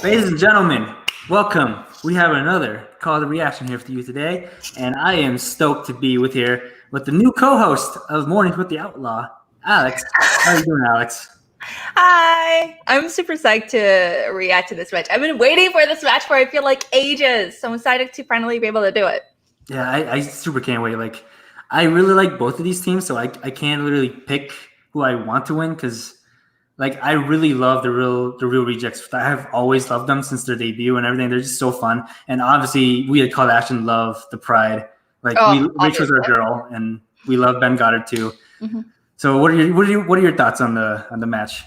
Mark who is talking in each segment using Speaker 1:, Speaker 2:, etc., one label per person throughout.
Speaker 1: Ladies and gentlemen, welcome. We have another call to reaction here for you today, and I am stoked to be with the new co-host of Mornings with the Outlaw, Alex. How are you doing, Alex?
Speaker 2: Hi! I'm super psyched to react to this match. I've been waiting for this match for I feel like ages, so I'm excited to finally be able to do it.
Speaker 1: Yeah, I super can't wait. Like, I really like both of these teams, so I can't literally pick who I want to win because, like, I really love the real Rejects. I have always loved them since their debut and everything. They're just so fun, and obviously we at Call to Action love the Pride. Like, Rachel's our girl, and we love Ben Goddard too. Mm-hmm. So, what are your thoughts on the match?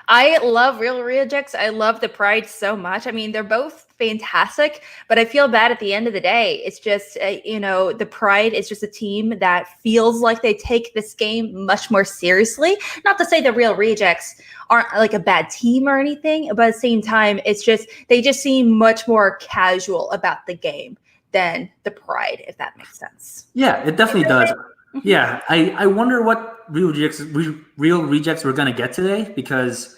Speaker 2: I love Real Rejects. I love the Pride so much. I mean, they're both fantastic, but I feel bad at the end of the day. It's just, the Pride is just a team that feels like they take this game much more seriously. Not to say the Real Rejects aren't like a bad team or anything, but at the same time, it's just, they just seem much more casual about the game than the Pride, if that makes sense.
Speaker 1: Yeah, it definitely does. Yeah, I wonder what Real Rejects we're gonna get today, because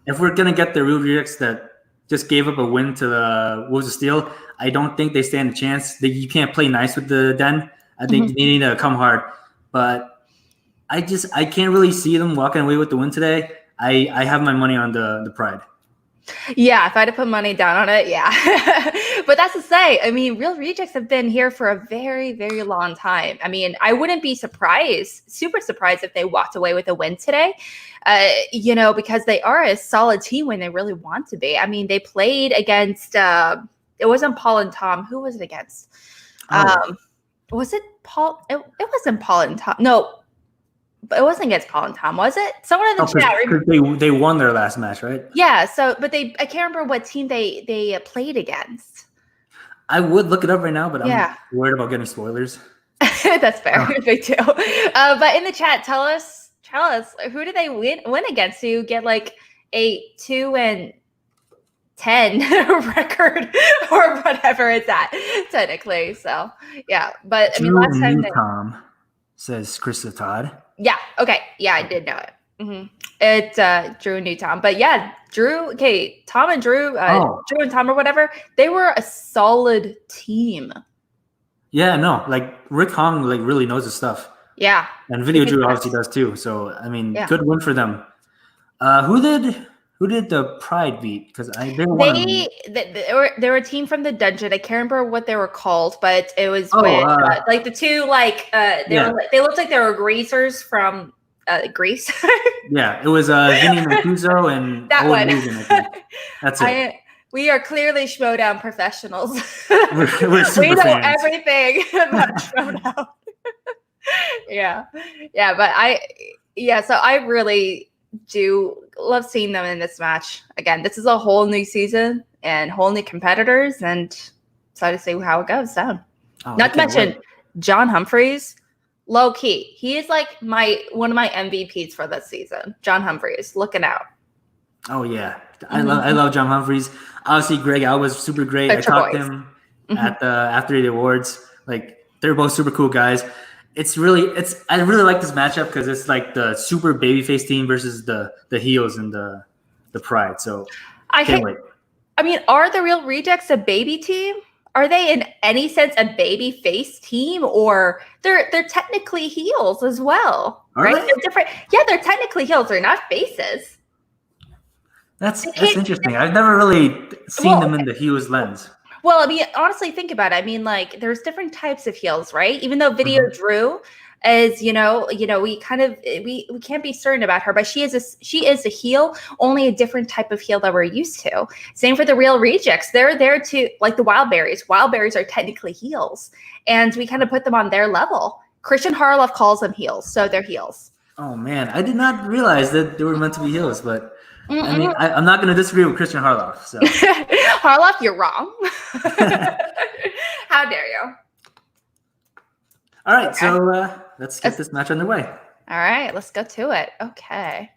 Speaker 1: if we're gonna get the Real Rejects that just gave up a win to the Wolves of Steel, I don't think they stand a chance. You can't play nice with the Den. I think they need to come hard. But I can't really see them walking away with the win today. I have my money on the Pride.
Speaker 2: Yeah, if I had to put money down on it, yeah. But that's to say, I mean, Real Rejects have been here for a very, very long time. I mean, I wouldn't be super surprised if they walked away with a win today, because they are a solid team when they really want to be. I mean, they played against, it wasn't Paul and Tom. Who was it against? Was it Paul? It wasn't Paul and Tom. No. But it wasn't against Paul and Tom, was it? Someone in the chat.
Speaker 1: They won their last match, right?
Speaker 2: Yeah. So, but I can't remember what team they played against.
Speaker 1: I would look it up right now, but I'm worried about getting spoilers.
Speaker 2: That's fair. Me too. But in the chat, tell us who did they win against to get like a 2-10 record or whatever it's at technically. So yeah, but I mean, last time
Speaker 1: Tom says Krista Todd.
Speaker 2: Yeah. Okay. Yeah, I did know it. Mm-hmm. It's Drew and New Tom, but yeah, Drew. Okay, Tom and Drew, Drew and Tom or whatever. They were a solid team.
Speaker 1: Yeah. No, like Rick Hong, like really knows his stuff.
Speaker 2: Yeah.
Speaker 1: And Video Drew obviously does too. So I mean, good win for them. Who did the Pride beat? Because they
Speaker 2: were a team from the dungeon. I can't remember what they were called, but it was like the two they looked like they were greasers from Greece.
Speaker 1: Yeah, it was Vinny Mancuso and
Speaker 2: that one.
Speaker 1: Logan, I think. That's it.
Speaker 2: We are clearly Schmoedown professionals.
Speaker 1: We're super
Speaker 2: we know
Speaker 1: fans.
Speaker 2: Everything about Schmoedown. Yeah, but so I really do love seeing them in this match. Again, this is a whole new season and whole new competitors, and excited to see how it goes down. Not to mention John Humphreys, low key. He is like one of my MVPs for this season. John Humphreys, looking out.
Speaker 1: Oh yeah, I love John Humphreys. Obviously, Greg Al was super great. I talked to him at the after the awards. Like, they're both super cool guys. I really like this matchup because it's like the super babyface team versus the heels and the Pride. So I can't wait.
Speaker 2: I mean, are the Real Rejects a baby team? Are they in any sense a baby face team, or they're technically heels as well? Right? They're different. Yeah, they're technically heels. They're not faces.
Speaker 1: That's interesting. I've never really seen them in the heels lens.
Speaker 2: Well, I mean, honestly, think about it. I mean, like, there's different types of heels, right? Even though Video Drew is, we can't be certain about her, but she is a heel, only a different type of heel that we're used to. Same for the Real Rejects. They're there to, like the Wildberries. Wildberries are technically heels, and we kind of put them on their level. Christian Harloff calls them heels, so they're heels.
Speaker 1: Oh man, I did not realize that they were meant to be heels, but. I mean, I'm not going to disagree with Christian Harloff. So.
Speaker 2: Harloff, you're wrong. How dare you?
Speaker 1: All right, so let's get this match underway.
Speaker 2: All right, let's go to it. Okay.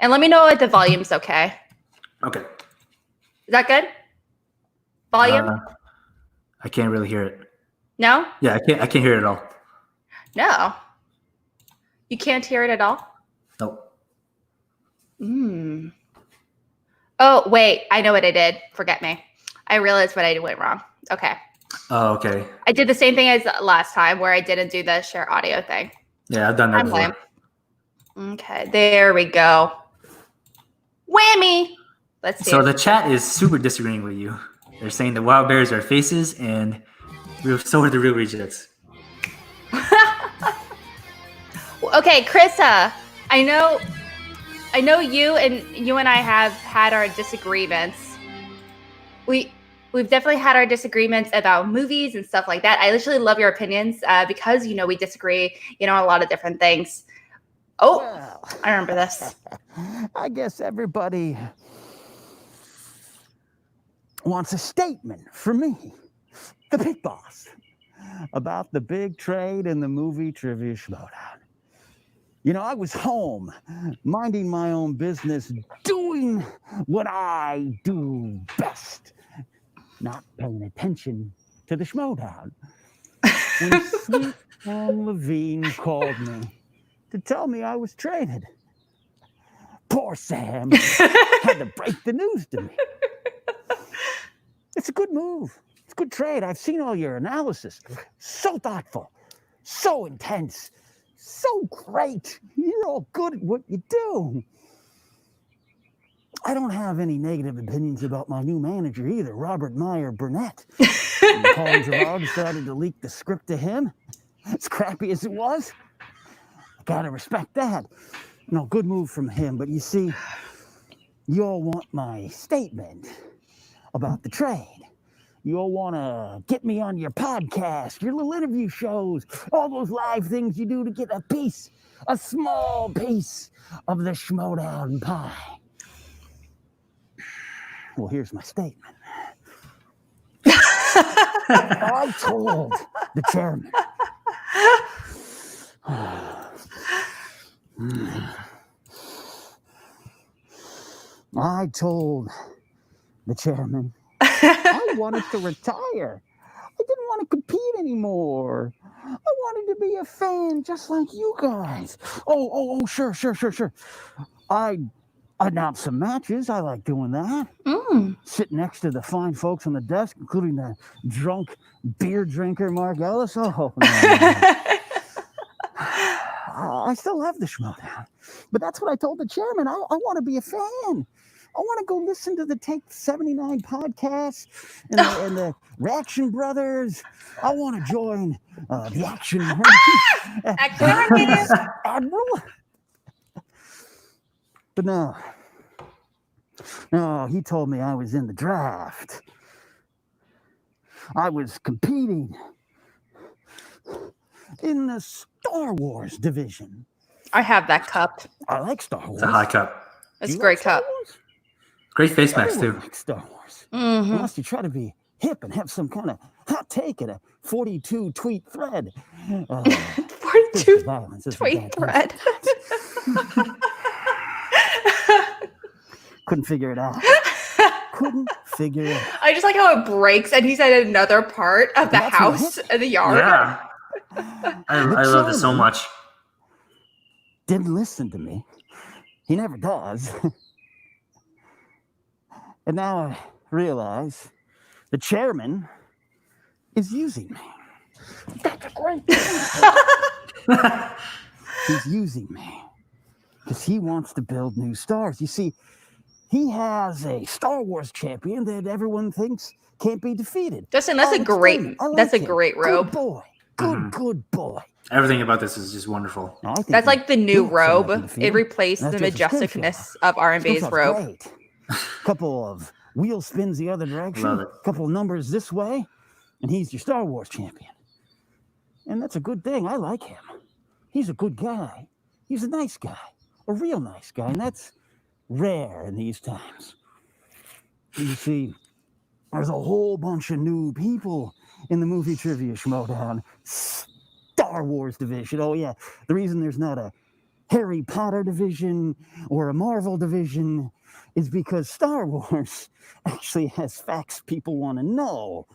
Speaker 2: And let me know if the volume's okay.
Speaker 1: Okay.
Speaker 2: Is that good? Volume?
Speaker 1: I can't really hear it.
Speaker 2: No?
Speaker 1: Yeah, I can't hear it at all.
Speaker 2: No. You can't hear it at all?
Speaker 1: Nope.
Speaker 2: Oh, wait. I know what I did. Forget me. I realized what I went wrong. Okay.
Speaker 1: Oh, okay.
Speaker 2: I did the same thing as last time where I didn't do the share audio thing.
Speaker 1: Yeah, I've done that
Speaker 2: I'm
Speaker 1: before.
Speaker 2: lame. Okay, there we go. Whammy! Let's see.
Speaker 1: So the chat is super disagreeing with you. They're saying the wild bears are faces, and so are the real rejects.
Speaker 2: Okay, Krista, I know you and I have had our disagreements. We've definitely had our disagreements about movies and stuff like that. I literally love your opinions because we disagree, on a lot of different things. Oh, well, I remember this.
Speaker 3: I guess everybody wants a statement from me, the big boss, about the big trade in the movie trivia showdown. I was home, minding my own business, doing what I do best, not paying attention to the schmodown. When sweet Anne Levine called me to tell me I was traded. Poor Sam had to break the news to me. It's a good move. It's a good trade. I've seen all your analysis. So thoughtful, so intense, so great. You're all good at what you do. I don't have any negative opinions about my new manager either, Robert Meyer Burnett. When Colin Gerard decided to leak the script to him, as crappy as it was, I gotta respect that. Good move from him, but you see, you all want my statement about the trade. You all want to get me on your podcast, your little interview shows, all those live things you do to get a small piece of the schmodown pie. Well, here's my statement. I told the chairman. I told the chairman I wanted to retire. I didn't want to compete anymore. I wanted to be a fan just like you guys. Oh, sure. I announced some matches. I like doing that. Sitting next to the fine folks on the desk, including the drunk beer drinker Mark Ellis. Oh, no. I still have the schmodown. But that's what I told the chairman. I want to be a fan. I want to go listen to the Take 79 podcast and the Reaction Brothers. I want to join the Action Admiral. But no, he told me I was in the draft. I was competing in the Star Wars division.
Speaker 2: I have that cup.
Speaker 3: I like Star Wars.
Speaker 1: It's a high cup.
Speaker 2: It's a great cup.
Speaker 1: Great face mask, too.
Speaker 3: Like Star Wars. Mm-hmm. Unless you try to be hip and have some kind of hot take at a 42 tweet thread.
Speaker 2: 42 tweet thread.
Speaker 3: Couldn't figure it out.
Speaker 2: I just like how it breaks and he's at another part of the house in the yard.
Speaker 1: Yeah. I love this so much.
Speaker 3: Didn't listen to me. He never does. And now I realize the chairman is using me. That's a great thing. He's using me because he wants to build new stars. You see, he has a Star Wars champion that everyone thinks can't be defeated.
Speaker 2: Justin, that's a great robe.
Speaker 3: Good boy. Good boy.
Speaker 1: Everything about this is just wonderful.
Speaker 2: That's like the new robe. It replaced the majesticness of R&B's robe.
Speaker 3: Great. Couple of wheel spins the other direction. Couple of numbers this way, and he's your Star Wars champion. And that's a good thing. I like him. He's a good guy. He's a nice guy. A real nice guy. And that's rare in these times. You see, there's a whole bunch of new people in the movie trivia schmodown. Star Wars division. Oh, yeah. The reason there's not a Harry Potter division or a Marvel division is because Star Wars actually has facts people want to know.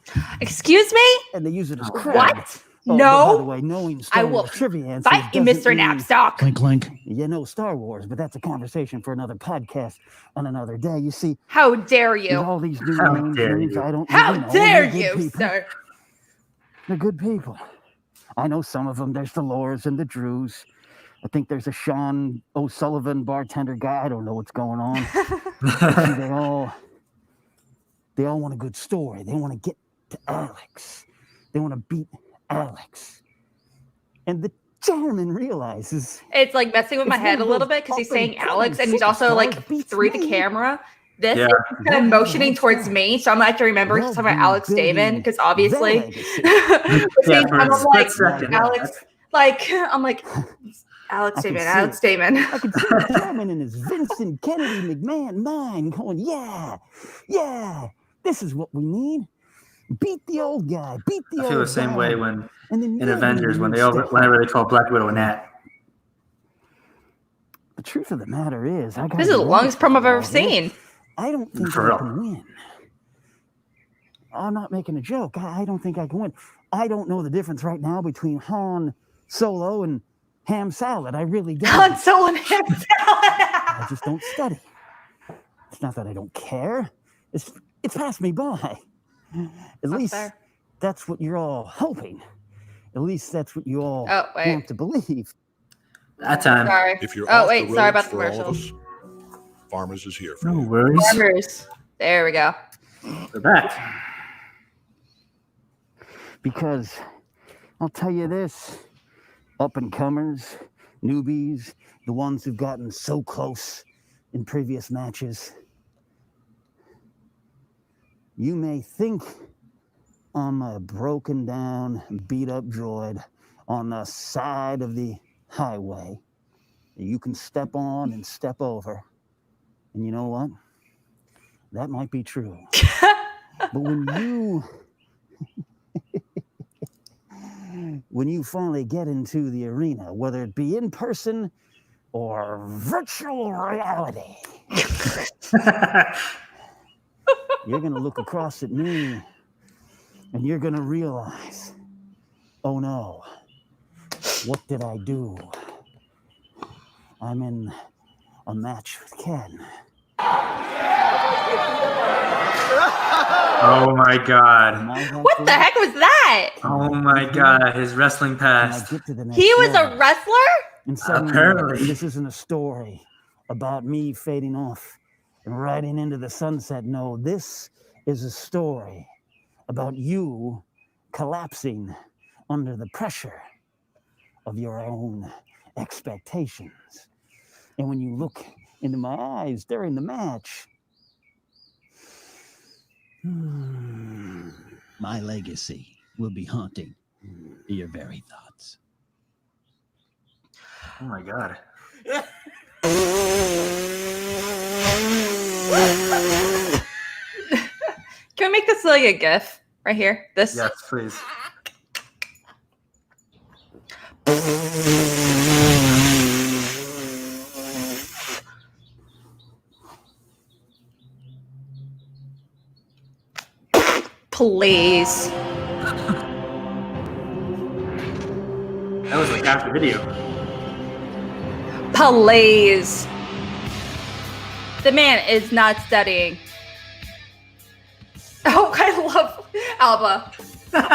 Speaker 2: Excuse me?
Speaker 3: And they use it as cred.
Speaker 2: What?
Speaker 3: Oh,
Speaker 2: No.
Speaker 3: but by the way, knowing Star
Speaker 2: I will
Speaker 3: Wars trivia answers
Speaker 2: fight you,
Speaker 3: doesn't
Speaker 2: Mr.
Speaker 3: mean
Speaker 2: Knapsack.
Speaker 4: Clink, clink.
Speaker 3: you know Star Wars, but that's a conversation for another podcast on another day. You see,
Speaker 2: How dare
Speaker 3: with
Speaker 2: you?
Speaker 3: all these new
Speaker 1: How
Speaker 3: names,
Speaker 1: dare
Speaker 3: names
Speaker 1: you.
Speaker 3: I don't
Speaker 2: How
Speaker 3: even know.
Speaker 2: dare
Speaker 3: They're good
Speaker 2: you,
Speaker 3: people.
Speaker 2: sir?
Speaker 3: They're good people. I know some of them. There's the Lores and the Drews. I think there's a Sean O'Sullivan bartender guy. I don't know what's going on. But see, they all want a good story. They want to get to Alex. They want to beat Alex. And the chairman realizes
Speaker 2: It's like messing with my
Speaker 3: It's
Speaker 2: head a
Speaker 3: one of
Speaker 2: little
Speaker 3: those
Speaker 2: bit because he's
Speaker 3: up and
Speaker 2: saying Alex,
Speaker 3: coming
Speaker 2: and he's also like
Speaker 3: superstars beats
Speaker 2: through the
Speaker 3: me.
Speaker 2: camera. This
Speaker 1: Yeah.
Speaker 2: is kind of motioning towards me, so I'm gonna have to remember he's
Speaker 3: They'll
Speaker 2: talking about
Speaker 3: be
Speaker 2: Alex
Speaker 3: building
Speaker 2: Damon because
Speaker 3: their
Speaker 2: obviously.
Speaker 3: legacy.
Speaker 1: Yeah, for
Speaker 2: I'm
Speaker 1: a
Speaker 2: like,
Speaker 1: split second.
Speaker 2: Alex, like I'm like Alex
Speaker 3: I can
Speaker 2: Damon,
Speaker 3: see
Speaker 2: Alex
Speaker 3: it.
Speaker 2: Damon.
Speaker 3: I can see the chairman in his Vincent Kennedy McMahon mind going, yeah, this is what we need. Beat the old guy. Beat the
Speaker 1: I
Speaker 3: old
Speaker 1: feel the same
Speaker 3: guy.
Speaker 1: way when
Speaker 3: And then
Speaker 1: in
Speaker 3: you're
Speaker 1: Avengers
Speaker 3: gonna
Speaker 1: when
Speaker 3: new stuff.
Speaker 1: whenever they call Black Widow a Nat.
Speaker 3: The truth of the matter is, I got
Speaker 2: This is the longest promo I've ever seen.
Speaker 3: I don't think
Speaker 1: For
Speaker 3: I
Speaker 1: real.
Speaker 3: can win. I'm not making a joke. I don't think I can win. I don't know the difference right now between Han Solo and ham salad. I really don't.
Speaker 2: Han Solo and him.
Speaker 3: I just don't study. It's not that I don't care. It's passed me by. At least
Speaker 2: fair.
Speaker 3: that's what you're all hoping. At least that's what you all
Speaker 2: Oh, wait.
Speaker 3: want to believe.
Speaker 1: That time.
Speaker 2: Sorry.
Speaker 5: If you're
Speaker 2: Oh
Speaker 5: off
Speaker 2: wait,
Speaker 5: the
Speaker 2: sorry
Speaker 5: roads
Speaker 2: about the
Speaker 5: for all of
Speaker 2: commercial.
Speaker 5: us, Farmers is here for
Speaker 1: No
Speaker 5: you.
Speaker 1: worries.
Speaker 2: Farmers. There we go.
Speaker 1: We're back.
Speaker 3: Because I'll tell you this, up and comers, newbies, the ones who've gotten so close in previous matches, you may think I'm a broken down, beat up droid on the side of the highway that you can step on and step over. And you know what? That might be true. But when you finally get into the arena, whether it be in person or virtual reality, you're going to look across at me and you're going to realize, oh no, what did I do? I'm in a match with Ken.
Speaker 1: Oh my god.
Speaker 2: What the heck was that?
Speaker 1: Oh my god. His wrestling
Speaker 3: And I
Speaker 1: past.
Speaker 3: get to the next
Speaker 2: He was
Speaker 3: level.
Speaker 2: a wrestler?
Speaker 3: And suddenly,
Speaker 1: Apparently.
Speaker 3: this isn't a story about me fading off and riding into the sunset. No, this is a story about you collapsing under the pressure of your own expectations. And when you look into my eyes during the match,
Speaker 4: My legacy will be haunting your very thoughts.
Speaker 1: Oh my god.
Speaker 2: Can we make this like a GIF right here? This.
Speaker 1: Yes, please.
Speaker 2: Please.
Speaker 1: That was like half the video.
Speaker 2: Please. The man is not studying. Oh, I love Alba. Look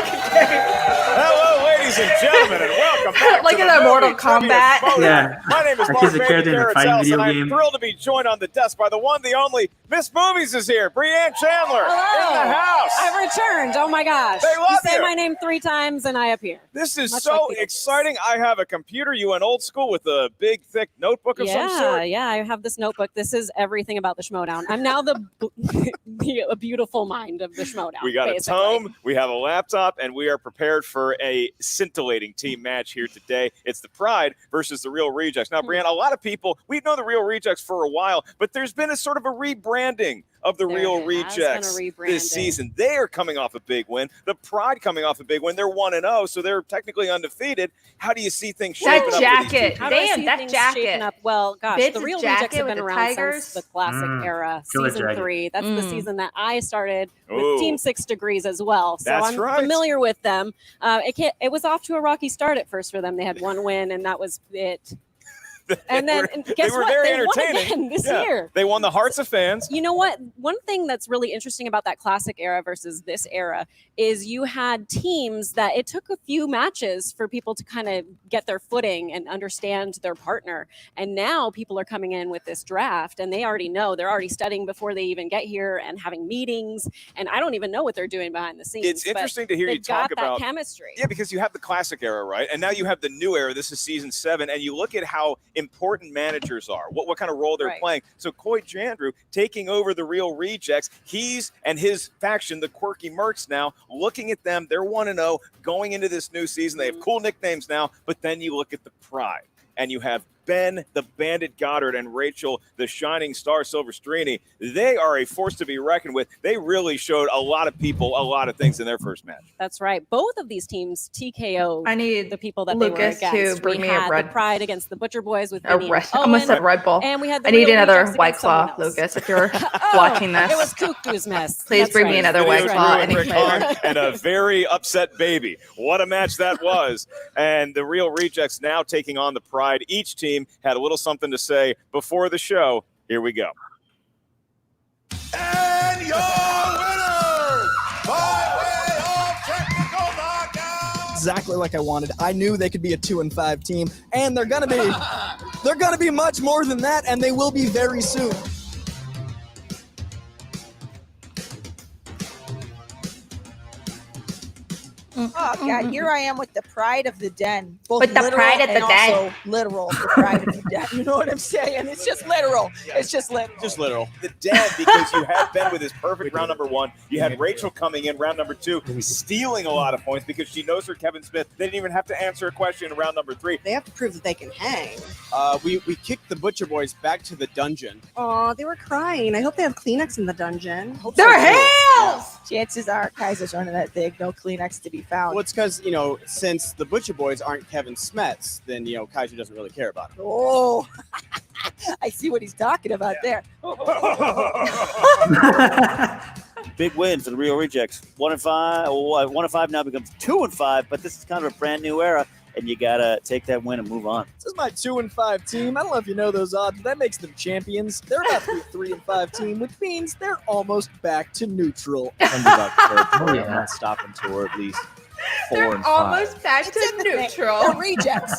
Speaker 6: Hello, ladies and gentlemen, and welcome back
Speaker 2: Like
Speaker 6: to
Speaker 2: in
Speaker 6: the
Speaker 2: a Mortal
Speaker 6: Movie Trivia
Speaker 2: Kombat.
Speaker 6: Showdown.
Speaker 1: Yeah.
Speaker 6: My name is
Speaker 1: That
Speaker 6: Mark
Speaker 1: kid's a character in a
Speaker 6: Bateman,
Speaker 1: fighting video
Speaker 6: and I'm
Speaker 1: game.
Speaker 6: thrilled to be joined on the desk by the one, the only Miss Movies is here. Brianne Chandler in the house.
Speaker 7: I've returned. Oh my gosh.
Speaker 6: They love
Speaker 7: you say
Speaker 6: you.
Speaker 7: my name 3 times and I appear.
Speaker 6: This is
Speaker 7: Much
Speaker 6: so
Speaker 7: like the others.
Speaker 6: exciting. I have a computer. You went old school with a big, thick notebook of some sort.
Speaker 7: Yeah, I have this notebook. This is everything about the Schmodown. I'm now the beautiful mind of the Schmodown.
Speaker 6: We got
Speaker 7: basically.
Speaker 6: a tome, we have a laptop, and we are prepared for a scintillating team match here today. It's the Pride versus the Real Rejects. Now, Brianne, a lot of people, we've known the Real Rejects for a while, but there's been a sort of a rebranding of the
Speaker 7: There
Speaker 6: Real
Speaker 7: has been a
Speaker 6: Rejects
Speaker 7: rebranding.
Speaker 6: this season. They are coming off a big win. The Pride coming off a big win. They're 1-0, so they're technically undefeated. How do you see things shaping
Speaker 2: That
Speaker 6: up
Speaker 2: jacket.
Speaker 6: for these two
Speaker 7: How do I
Speaker 2: Damn,
Speaker 7: see
Speaker 2: that
Speaker 7: things
Speaker 2: jacket.
Speaker 7: shaping up? Well, gosh,
Speaker 2: Vince's
Speaker 7: the Real
Speaker 2: jacket
Speaker 7: Rejects have
Speaker 2: with
Speaker 7: been
Speaker 2: the
Speaker 7: around
Speaker 2: tigers.
Speaker 7: since the classic era,
Speaker 1: Killer
Speaker 7: season
Speaker 1: jacket.
Speaker 7: 3. That's the season that I started with
Speaker 6: Ooh.
Speaker 7: Team 6 Degrees as well. So
Speaker 6: That's
Speaker 7: I'm
Speaker 6: right.
Speaker 7: familiar with them. It was off to a rocky start at first for them. They had one win, and that was it. And then guess
Speaker 6: they were
Speaker 7: what?
Speaker 6: very
Speaker 7: They won
Speaker 6: entertaining
Speaker 7: again this
Speaker 6: Yeah.
Speaker 7: year.
Speaker 6: They won the hearts of fans.
Speaker 7: You know what? One thing that's really interesting about that classic era versus this era is you had teams that it took a few matches for people to kind of get their footing and understand their partner. And now people are coming in with this draft and they already know. They're already studying before they even get here and having meetings. And I don't even know what they're doing behind the scenes.
Speaker 6: It's interesting to hear you
Speaker 7: they've
Speaker 6: talk
Speaker 7: got
Speaker 6: about
Speaker 7: that chemistry.
Speaker 6: Yeah, because you have the classic era, right? And now you have the new era. This is season 7. And you look at how important managers are, what kind of role they're
Speaker 7: Right.
Speaker 6: playing. So Coy Jandrew taking over the Real Rejects. He's and his faction, the Quirky Mercs, now looking at them. They're 1-0 going into this new season. They have cool nicknames now. But then you look at the Pride and you have Ben, the Bandit Goddard, and Rachel, the Shining Star Silvestrini. They are a force to be reckoned with. They really showed a lot of people a lot of things in their first match.
Speaker 7: That's right. Both of these teams TKO
Speaker 2: I need
Speaker 7: the people that they were
Speaker 2: Lucas
Speaker 7: against.
Speaker 2: to bring
Speaker 7: we
Speaker 2: me a
Speaker 7: had
Speaker 2: Red-
Speaker 7: the Pride against the Butcher Boys with
Speaker 2: A
Speaker 7: Vinny
Speaker 2: red,
Speaker 7: and
Speaker 2: I almost
Speaker 7: Owen.
Speaker 2: said Red Bull.
Speaker 7: And we had the
Speaker 2: I need
Speaker 7: Real
Speaker 2: another
Speaker 7: Rejects
Speaker 2: White
Speaker 7: against someone
Speaker 2: Claw,
Speaker 7: else.
Speaker 2: Lucas, if you're
Speaker 7: Oh,
Speaker 2: watching this.
Speaker 7: It was Cuckoo's Mess.
Speaker 2: Please
Speaker 7: That's
Speaker 2: bring me
Speaker 7: right.
Speaker 2: another
Speaker 6: Video
Speaker 2: White Claw,
Speaker 6: Drew
Speaker 2: any
Speaker 6: and Rick
Speaker 2: flavor.
Speaker 6: Hahn and a very upset baby. What a match that was. And the Real Rejects now taking on the Pride. Each team had a little something to say before the show. Here we go.
Speaker 5: And your winner by way of technical knockout.
Speaker 8: Exactly like I wanted. I knew they could be a 2-5 team, and they're gonna be much more than that, and they will be very soon.
Speaker 9: Oh God! Here I am with the pride of the den, both
Speaker 2: With the
Speaker 9: literal
Speaker 2: pride of the
Speaker 9: and
Speaker 2: den.
Speaker 9: also literal. The pride of the den. You know what I'm saying? It's just literal. It's just literal.
Speaker 6: Just literal. The den, because you had Ben with his perfect round number 1. You had Rachel coming in round number 2, stealing a lot of points because she knows her Kevin Smith. They didn't even have to answer a question in round number 3.
Speaker 9: They have to prove that they can hang.
Speaker 8: We kicked the Butcher Boys back to the dungeon.
Speaker 10: Oh, they were crying. I hope they have Kleenex in the dungeon.
Speaker 2: They're hells!
Speaker 9: Chances are Kaiser's running that big. No Kleenex to be found.
Speaker 8: Well, it's because, since the Butcher Boys aren't Kevin Smets, then, Kaiser doesn't really care about it.
Speaker 9: Oh, I see what he's talking about there.
Speaker 11: Big win for the Real Rejects. 1-5. 1-5 now becomes 2-5, but this is kind of a brand new era, and you gotta take that win and move on.
Speaker 8: This is my 2-5 team. I don't know if you know those odds, but that makes them champions. They're about to be a 3-5 team, which means they're almost back to neutral.
Speaker 11: I'm not stopping till we're at least 4
Speaker 2: They're
Speaker 11: and 5.
Speaker 2: almost back
Speaker 9: It's in
Speaker 2: to
Speaker 9: the thing.
Speaker 2: neutral.
Speaker 9: They're rejects.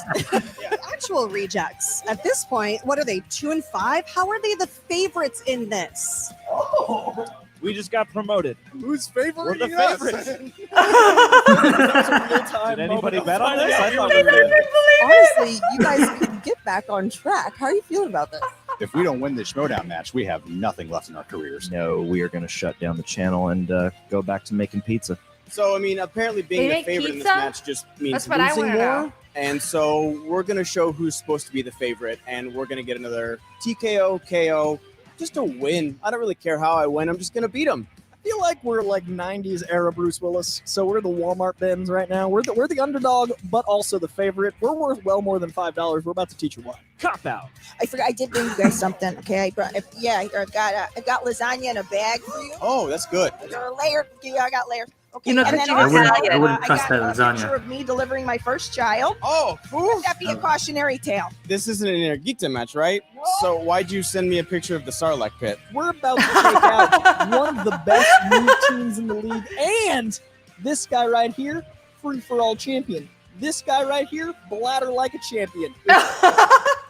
Speaker 10: Actual rejects. At this point, what are they, 2-5? How are they the favorites in this?
Speaker 11: We just got promoted.
Speaker 8: Who's favorite?
Speaker 11: We're the favorites.
Speaker 8: Did
Speaker 11: anybody bet on this? I thought we were.
Speaker 9: Honestly, you guys can get back on track. How are you feeling about this?
Speaker 12: If we don't win this Schmodown match, we have nothing left in our careers.
Speaker 13: No, we are going to shut down the channel and go back to making pizza.
Speaker 8: So, apparently being
Speaker 2: They
Speaker 8: the
Speaker 2: make
Speaker 8: favorite in this
Speaker 2: pizza?
Speaker 8: match just means
Speaker 2: That's what I
Speaker 8: losing
Speaker 2: wanna
Speaker 8: more.
Speaker 2: know.
Speaker 8: And so we're going to show who's supposed to be the favorite, and we're going to get another TKO, KO, just a win. I don't really care how I win. I'm just going to beat them.
Speaker 14: I feel like we're like 90s era Bruce Willis. So we're the Walmart bins right now. We're the underdog, but also the favorite. We're worth well more than $5. We're about to teach you why.
Speaker 11: Cop out.
Speaker 9: I forgot. I did bring you guys something. Okay, I got lasagna in a bag for you.
Speaker 8: Oh, that's good.
Speaker 9: I got a layer. Yeah, I got layers. Okay,
Speaker 1: You know,
Speaker 9: and then
Speaker 1: I wouldn't-
Speaker 9: also,
Speaker 1: I wouldn't
Speaker 9: I
Speaker 1: trust
Speaker 9: got
Speaker 1: that
Speaker 9: a
Speaker 1: lasagna.
Speaker 9: picture of me delivering my first child.
Speaker 8: Oh,
Speaker 9: Let that be a cautionary tale.
Speaker 8: this isn't an Energita match, right?
Speaker 9: No.
Speaker 8: So why'd you send me a picture of the Sarlacc pit?
Speaker 14: We're about to take out one of the best new teams in the league. And this guy right here, free-for-all champion. This guy right here, bladder like a champion.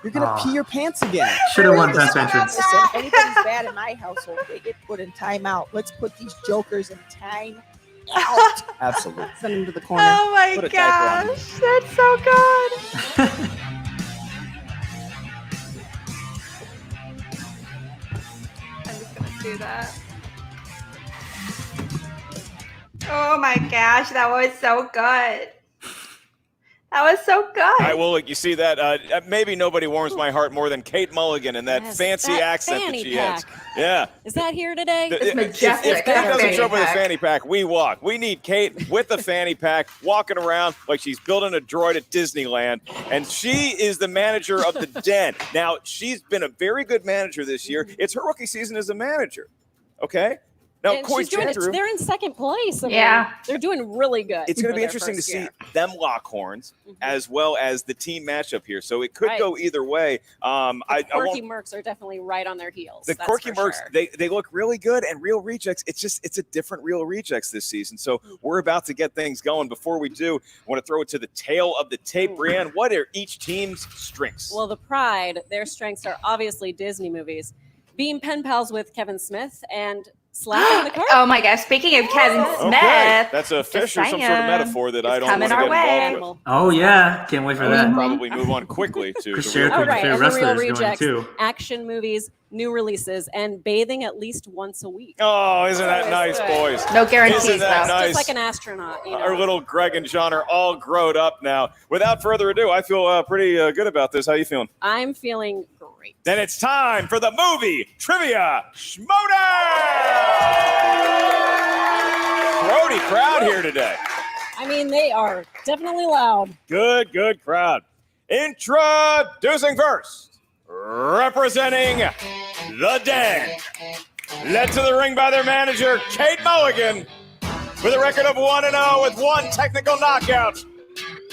Speaker 14: You're going to pee your pants again.
Speaker 1: Should have won
Speaker 9: Listen,
Speaker 1: best entrance.
Speaker 9: if anybody's bad in my household, they get put in timeout. Let's put these jokers in time out.
Speaker 8: Absolutely.
Speaker 10: Send them to the corner.
Speaker 2: Oh my
Speaker 8: Put a diaper on.
Speaker 2: gosh, that's so good. I'm just gonna do that. Oh my gosh, that was so good. That was so good.
Speaker 6: All right, well, look, you see that? Maybe nobody warms my heart more than Kate Mulligan and that fancy accent that she has. Yeah.
Speaker 7: Is that here today?
Speaker 2: It's majestic.
Speaker 6: If Kate doesn't show up with a fanny pack, we walk. We need Kate with the fanny pack walking around like she's building a droid at Disneyland. And she is the manager of the Den. Now, she's been a very good manager this year. It's her rookie season as a manager. Okay? Now,
Speaker 7: And they're in second place. I mean,
Speaker 2: Yeah.
Speaker 7: they're doing really good.
Speaker 6: It's going to
Speaker 7: for
Speaker 6: be
Speaker 7: their
Speaker 6: interesting to
Speaker 7: first
Speaker 6: see
Speaker 7: year.
Speaker 6: them lock horns as well as the team matchup here. So it could
Speaker 7: Right.
Speaker 6: go either way.
Speaker 7: Quirky Mercs are definitely right on their heels.
Speaker 6: The
Speaker 7: that's
Speaker 6: Quirky
Speaker 7: for
Speaker 6: Mercs,
Speaker 7: sure.
Speaker 6: they look really good, and Real Rejects, it's a different Real Rejects this season. So we're about to get things going. Before we do, I want to throw it to the tail of the tape. Brianne, what are each team's strengths?
Speaker 7: Well, the Pride, their strengths are obviously Disney movies. Being pen pals with Kevin Smith and slapping the car.
Speaker 2: Oh my gosh! Speaking of Kevin Smith,
Speaker 6: Okay. That's a fish or some sort of
Speaker 2: saying.
Speaker 6: metaphor that I
Speaker 2: It's
Speaker 6: don't want to
Speaker 2: coming
Speaker 6: get
Speaker 2: our way.
Speaker 6: involved with.
Speaker 1: Oh yeah, can't wait for
Speaker 6: We should
Speaker 1: that.
Speaker 6: probably move on quickly to
Speaker 1: Chris
Speaker 6: the
Speaker 1: Jericho,
Speaker 6: Real
Speaker 1: my
Speaker 7: Right,
Speaker 1: favorite
Speaker 7: and the Real
Speaker 1: wrestler, is going
Speaker 7: Rejects,
Speaker 1: too.
Speaker 7: action movies, new releases, and bathing at least once a week.
Speaker 6: Oh, isn't that
Speaker 7: Always
Speaker 6: nice,
Speaker 7: good.
Speaker 6: boys?
Speaker 2: No guarantees,
Speaker 6: Isn't that
Speaker 2: though.
Speaker 6: nice?
Speaker 7: Just like an astronaut. You know?
Speaker 6: Our little Greg and John are all grown up now. Without further ado, I feel pretty good about this. How you feeling?
Speaker 7: I'm feeling great.
Speaker 6: Then it's time for the movie Trivia Schmodown! Throaty crowd here today.
Speaker 7: I mean, they are definitely loud.
Speaker 6: Good crowd. Introducing first, representing the Den, led to the ring by their manager, Kate Mulligan, with a record of 1-0 with one technical knockout.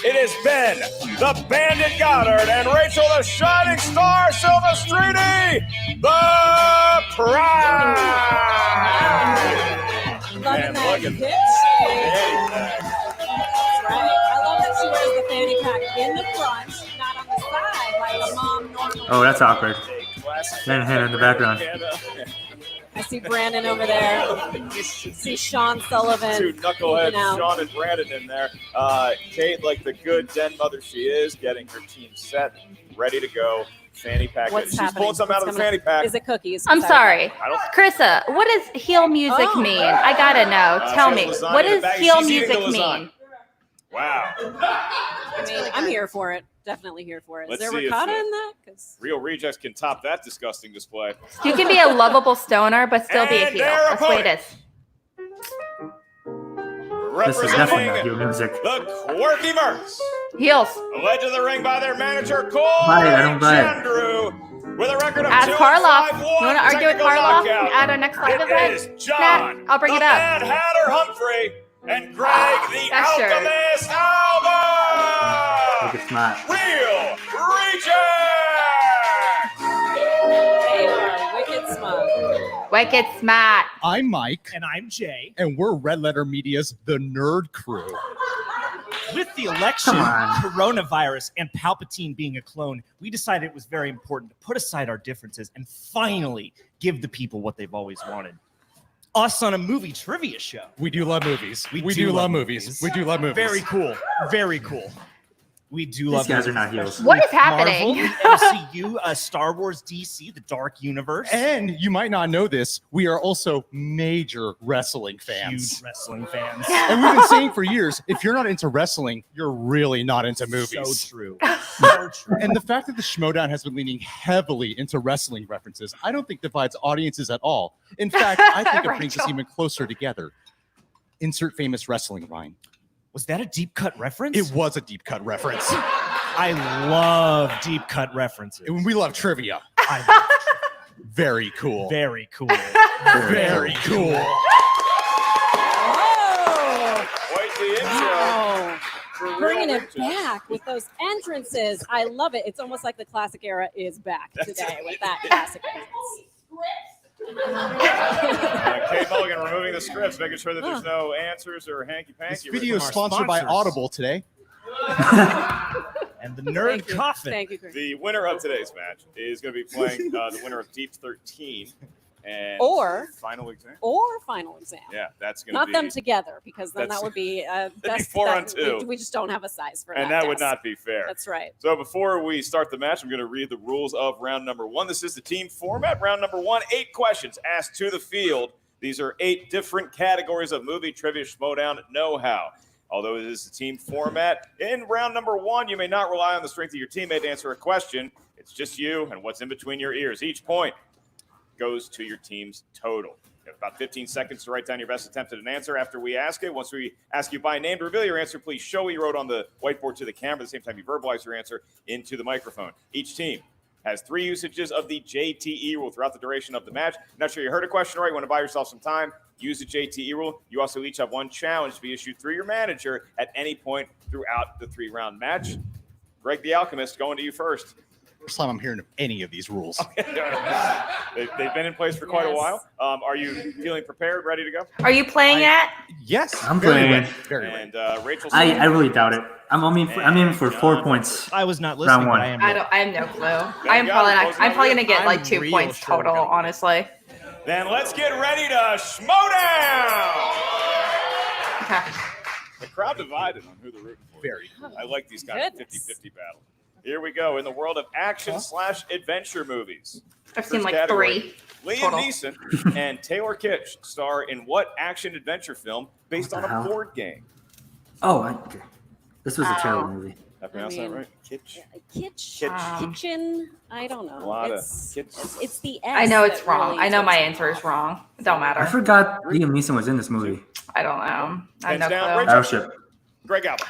Speaker 6: It has been the Bandit Goddard and Rachel the Shining Star Silvestrini, the Pride.
Speaker 7: Loving
Speaker 6: Man,
Speaker 7: that
Speaker 6: look at
Speaker 7: hip
Speaker 6: that.
Speaker 7: shake. That's right. I love that she wears the fanny pack in the front, not on the side like a mom normally.
Speaker 1: Oh, that's awkward. Then hand in the background.
Speaker 7: I see Brandon over there. See Sean Sullivan.
Speaker 6: Two knuckleheads,
Speaker 7: peeking out.
Speaker 6: Sean and Brandon in there. Kate, like the good Den mother she is, getting her team set, ready to go. Fanny pack.
Speaker 7: What's
Speaker 6: She's
Speaker 7: happening?
Speaker 6: pulling something out of the
Speaker 7: What's
Speaker 6: fanny pack.
Speaker 7: Is it cookies?
Speaker 2: I'm sorry,
Speaker 6: I don't.
Speaker 2: Carissa. What does heel music
Speaker 7: Oh.
Speaker 2: mean? I gotta know. Tell
Speaker 6: she
Speaker 2: me.
Speaker 6: has lasagna
Speaker 2: What
Speaker 6: in the
Speaker 2: does
Speaker 6: bag.
Speaker 2: heel
Speaker 6: She's eating
Speaker 2: music
Speaker 6: the lasagna.
Speaker 2: mean?
Speaker 6: Wow.
Speaker 7: I mean, I'm here for it. Definitely here for it. Is
Speaker 6: Let's
Speaker 7: there
Speaker 6: see if
Speaker 7: ricotta
Speaker 6: the-
Speaker 7: in that? 'Cause
Speaker 6: Real Rejects can top that disgusting display.
Speaker 2: You can be a lovable stoner, but still be a
Speaker 6: And
Speaker 2: heel.
Speaker 6: their
Speaker 2: That's the way it
Speaker 6: opponent.
Speaker 2: is.
Speaker 1: This is definitely not
Speaker 6: Representing
Speaker 1: heel music.
Speaker 6: the Quirky Mercs,
Speaker 2: Heels.
Speaker 6: led to the ring by their manager, Cole
Speaker 1: Buy it, I don't buy it.
Speaker 6: Chandru, with a record of
Speaker 2: Ask
Speaker 6: 2-5,
Speaker 2: Karloff.
Speaker 6: one
Speaker 2: You want to argue with
Speaker 6: technical
Speaker 2: Karloff
Speaker 6: knockout.
Speaker 2: at our next live
Speaker 6: It
Speaker 2: event?
Speaker 6: is John,
Speaker 2: Nah, I'll bring
Speaker 6: the
Speaker 2: it up.
Speaker 6: Mad Hatter Humphrey, and Greg, the
Speaker 2: that shirt.
Speaker 6: Alchemist Alba.
Speaker 1: Like it's not.
Speaker 6: Real Rejects.
Speaker 7: they are wicked smart.
Speaker 2: Wicked smart.
Speaker 15: I'm Mike,
Speaker 16: And I'm Jay.
Speaker 15: and we're Red Letter Media's The Nerd Crew.
Speaker 16: With the election,
Speaker 1: Come on.
Speaker 16: coronavirus, and Palpatine being a clone, we decided it was very important to put aside our differences and finally give the people what they've always wanted. Us on a movie trivia show.
Speaker 15: We do love movies.
Speaker 16: We
Speaker 15: We
Speaker 16: do
Speaker 15: do
Speaker 16: love
Speaker 15: love movies.
Speaker 16: movies.
Speaker 15: We do love movies.
Speaker 16: Very cool. Very cool. We do love
Speaker 1: These guys are
Speaker 16: movies,
Speaker 1: not heels.
Speaker 16: especially
Speaker 2: What is happening?
Speaker 16: Marvel, MCU, Star Wars, DC, the Dark Universe.
Speaker 15: And you might not know this, we are also major wrestling
Speaker 16: huge
Speaker 15: fans.
Speaker 16: wrestling fans.
Speaker 15: And we've been saying for years, if you're not into wrestling, you're really not into movies.
Speaker 16: So true. So true.
Speaker 15: And the fact that the Schmodown has been leaning heavily into wrestling references, I don't think divides audiences at all. In fact, I think it brings us
Speaker 2: Rachel.
Speaker 15: even closer together. Insert famous wrestling line.
Speaker 16: Was that a deep cut reference?
Speaker 15: It was a deep cut reference.
Speaker 16: I love deep cut references.
Speaker 15: And we love trivia.
Speaker 16: I love
Speaker 15: Very cool.
Speaker 16: very cool.
Speaker 15: Very cool.
Speaker 7: Oh,
Speaker 6: Quite the intro.
Speaker 7: wow.
Speaker 6: for Real
Speaker 7: Bringing it
Speaker 6: Rejects.
Speaker 7: back with those entrances. I love it. It's almost like the classic era is back today with that classic entrance.
Speaker 6: Kate Mulligan removing the scripts, making sure that there's no answers or hanky-panky.
Speaker 15: This video is
Speaker 16: From our
Speaker 15: sponsored by
Speaker 16: sponsors.
Speaker 15: Audible today.
Speaker 16: And the nerd
Speaker 7: Thank you.
Speaker 16: coffin.
Speaker 7: Thank you, Chris.
Speaker 6: The winner of today's match is going to be playing the winner of Deep 13 and
Speaker 7: Or-
Speaker 6: final exam.
Speaker 7: Or final exam.
Speaker 6: Yeah, that's going to
Speaker 7: Not
Speaker 6: be
Speaker 7: them together, because then
Speaker 6: That's-
Speaker 7: that would be
Speaker 6: be 4 on 2.
Speaker 7: We just don't have a size for
Speaker 6: and that would
Speaker 7: desk.
Speaker 6: not be fair.
Speaker 7: That's right.
Speaker 6: So before we start the match, I'm going to read the rules of round number 1. This is the team format. Round number 1, 8 questions asked to the field. These are 8 different categories of movie trivia schmodown know-how. Although it is a team format, in round number 1, you may not rely on the strength of your teammate to answer a question. It's just you and what's in between your ears. Each point goes to your team's total. You have about 15 seconds to write down your best attempt at an answer after we ask it. Once we ask you by name to reveal your answer, please show what you wrote on the whiteboard to the camera. At the same time, you verbalize your answer into the microphone. Each team has 3 usages of the JTE rule throughout the duration of the match. Not sure you heard a question right. You want to buy yourself some time, use the JTE rule. You also each have 1 challenge to be issued through your manager at any point throughout the 3-round match. Greg the Alchemist, going to you first.
Speaker 15: First time I'm hearing of any of these rules.
Speaker 6: They've been in place for quite a while. Are you feeling prepared, ready to go?
Speaker 2: Are you playing it?
Speaker 15: Yes.
Speaker 1: I'm playing.
Speaker 6: And Rachel,
Speaker 1: I really doubt it. I'm aiming for 4 points.
Speaker 16: I was not listening,
Speaker 1: Round 1.
Speaker 16: but I am.
Speaker 2: I have no clue. I'm probably gonna get like 2 points total, honestly.
Speaker 6: Then let's get ready to schmodown.
Speaker 2: Okay.
Speaker 6: The crowd divided on who they're rooting for.
Speaker 15: Very.
Speaker 6: I like these kind of 50-50 battles. Here we go. In the world of action/adventure movies.
Speaker 2: I've seen
Speaker 6: First
Speaker 2: like
Speaker 6: category,
Speaker 2: 3
Speaker 6: Liam
Speaker 2: total.
Speaker 6: Neeson and Taylor Kitsch star in what action-adventure film based on a board game?
Speaker 1: Oh, okay. This was a terrible movie.
Speaker 6: Did I pronounce that right? Kitsch?
Speaker 7: Kitchen. I don't know.
Speaker 6: A lot of
Speaker 7: It's the S.
Speaker 2: I know it's
Speaker 7: that
Speaker 2: wrong.
Speaker 7: really
Speaker 2: I know my
Speaker 7: takes
Speaker 2: answer is wrong. It don't matter.
Speaker 1: I forgot Liam Neeson was in this movie.
Speaker 2: I don't know. I have no
Speaker 6: Hands down,
Speaker 2: clue.
Speaker 6: Rachel.
Speaker 1: Battleship.
Speaker 6: Greg Albert.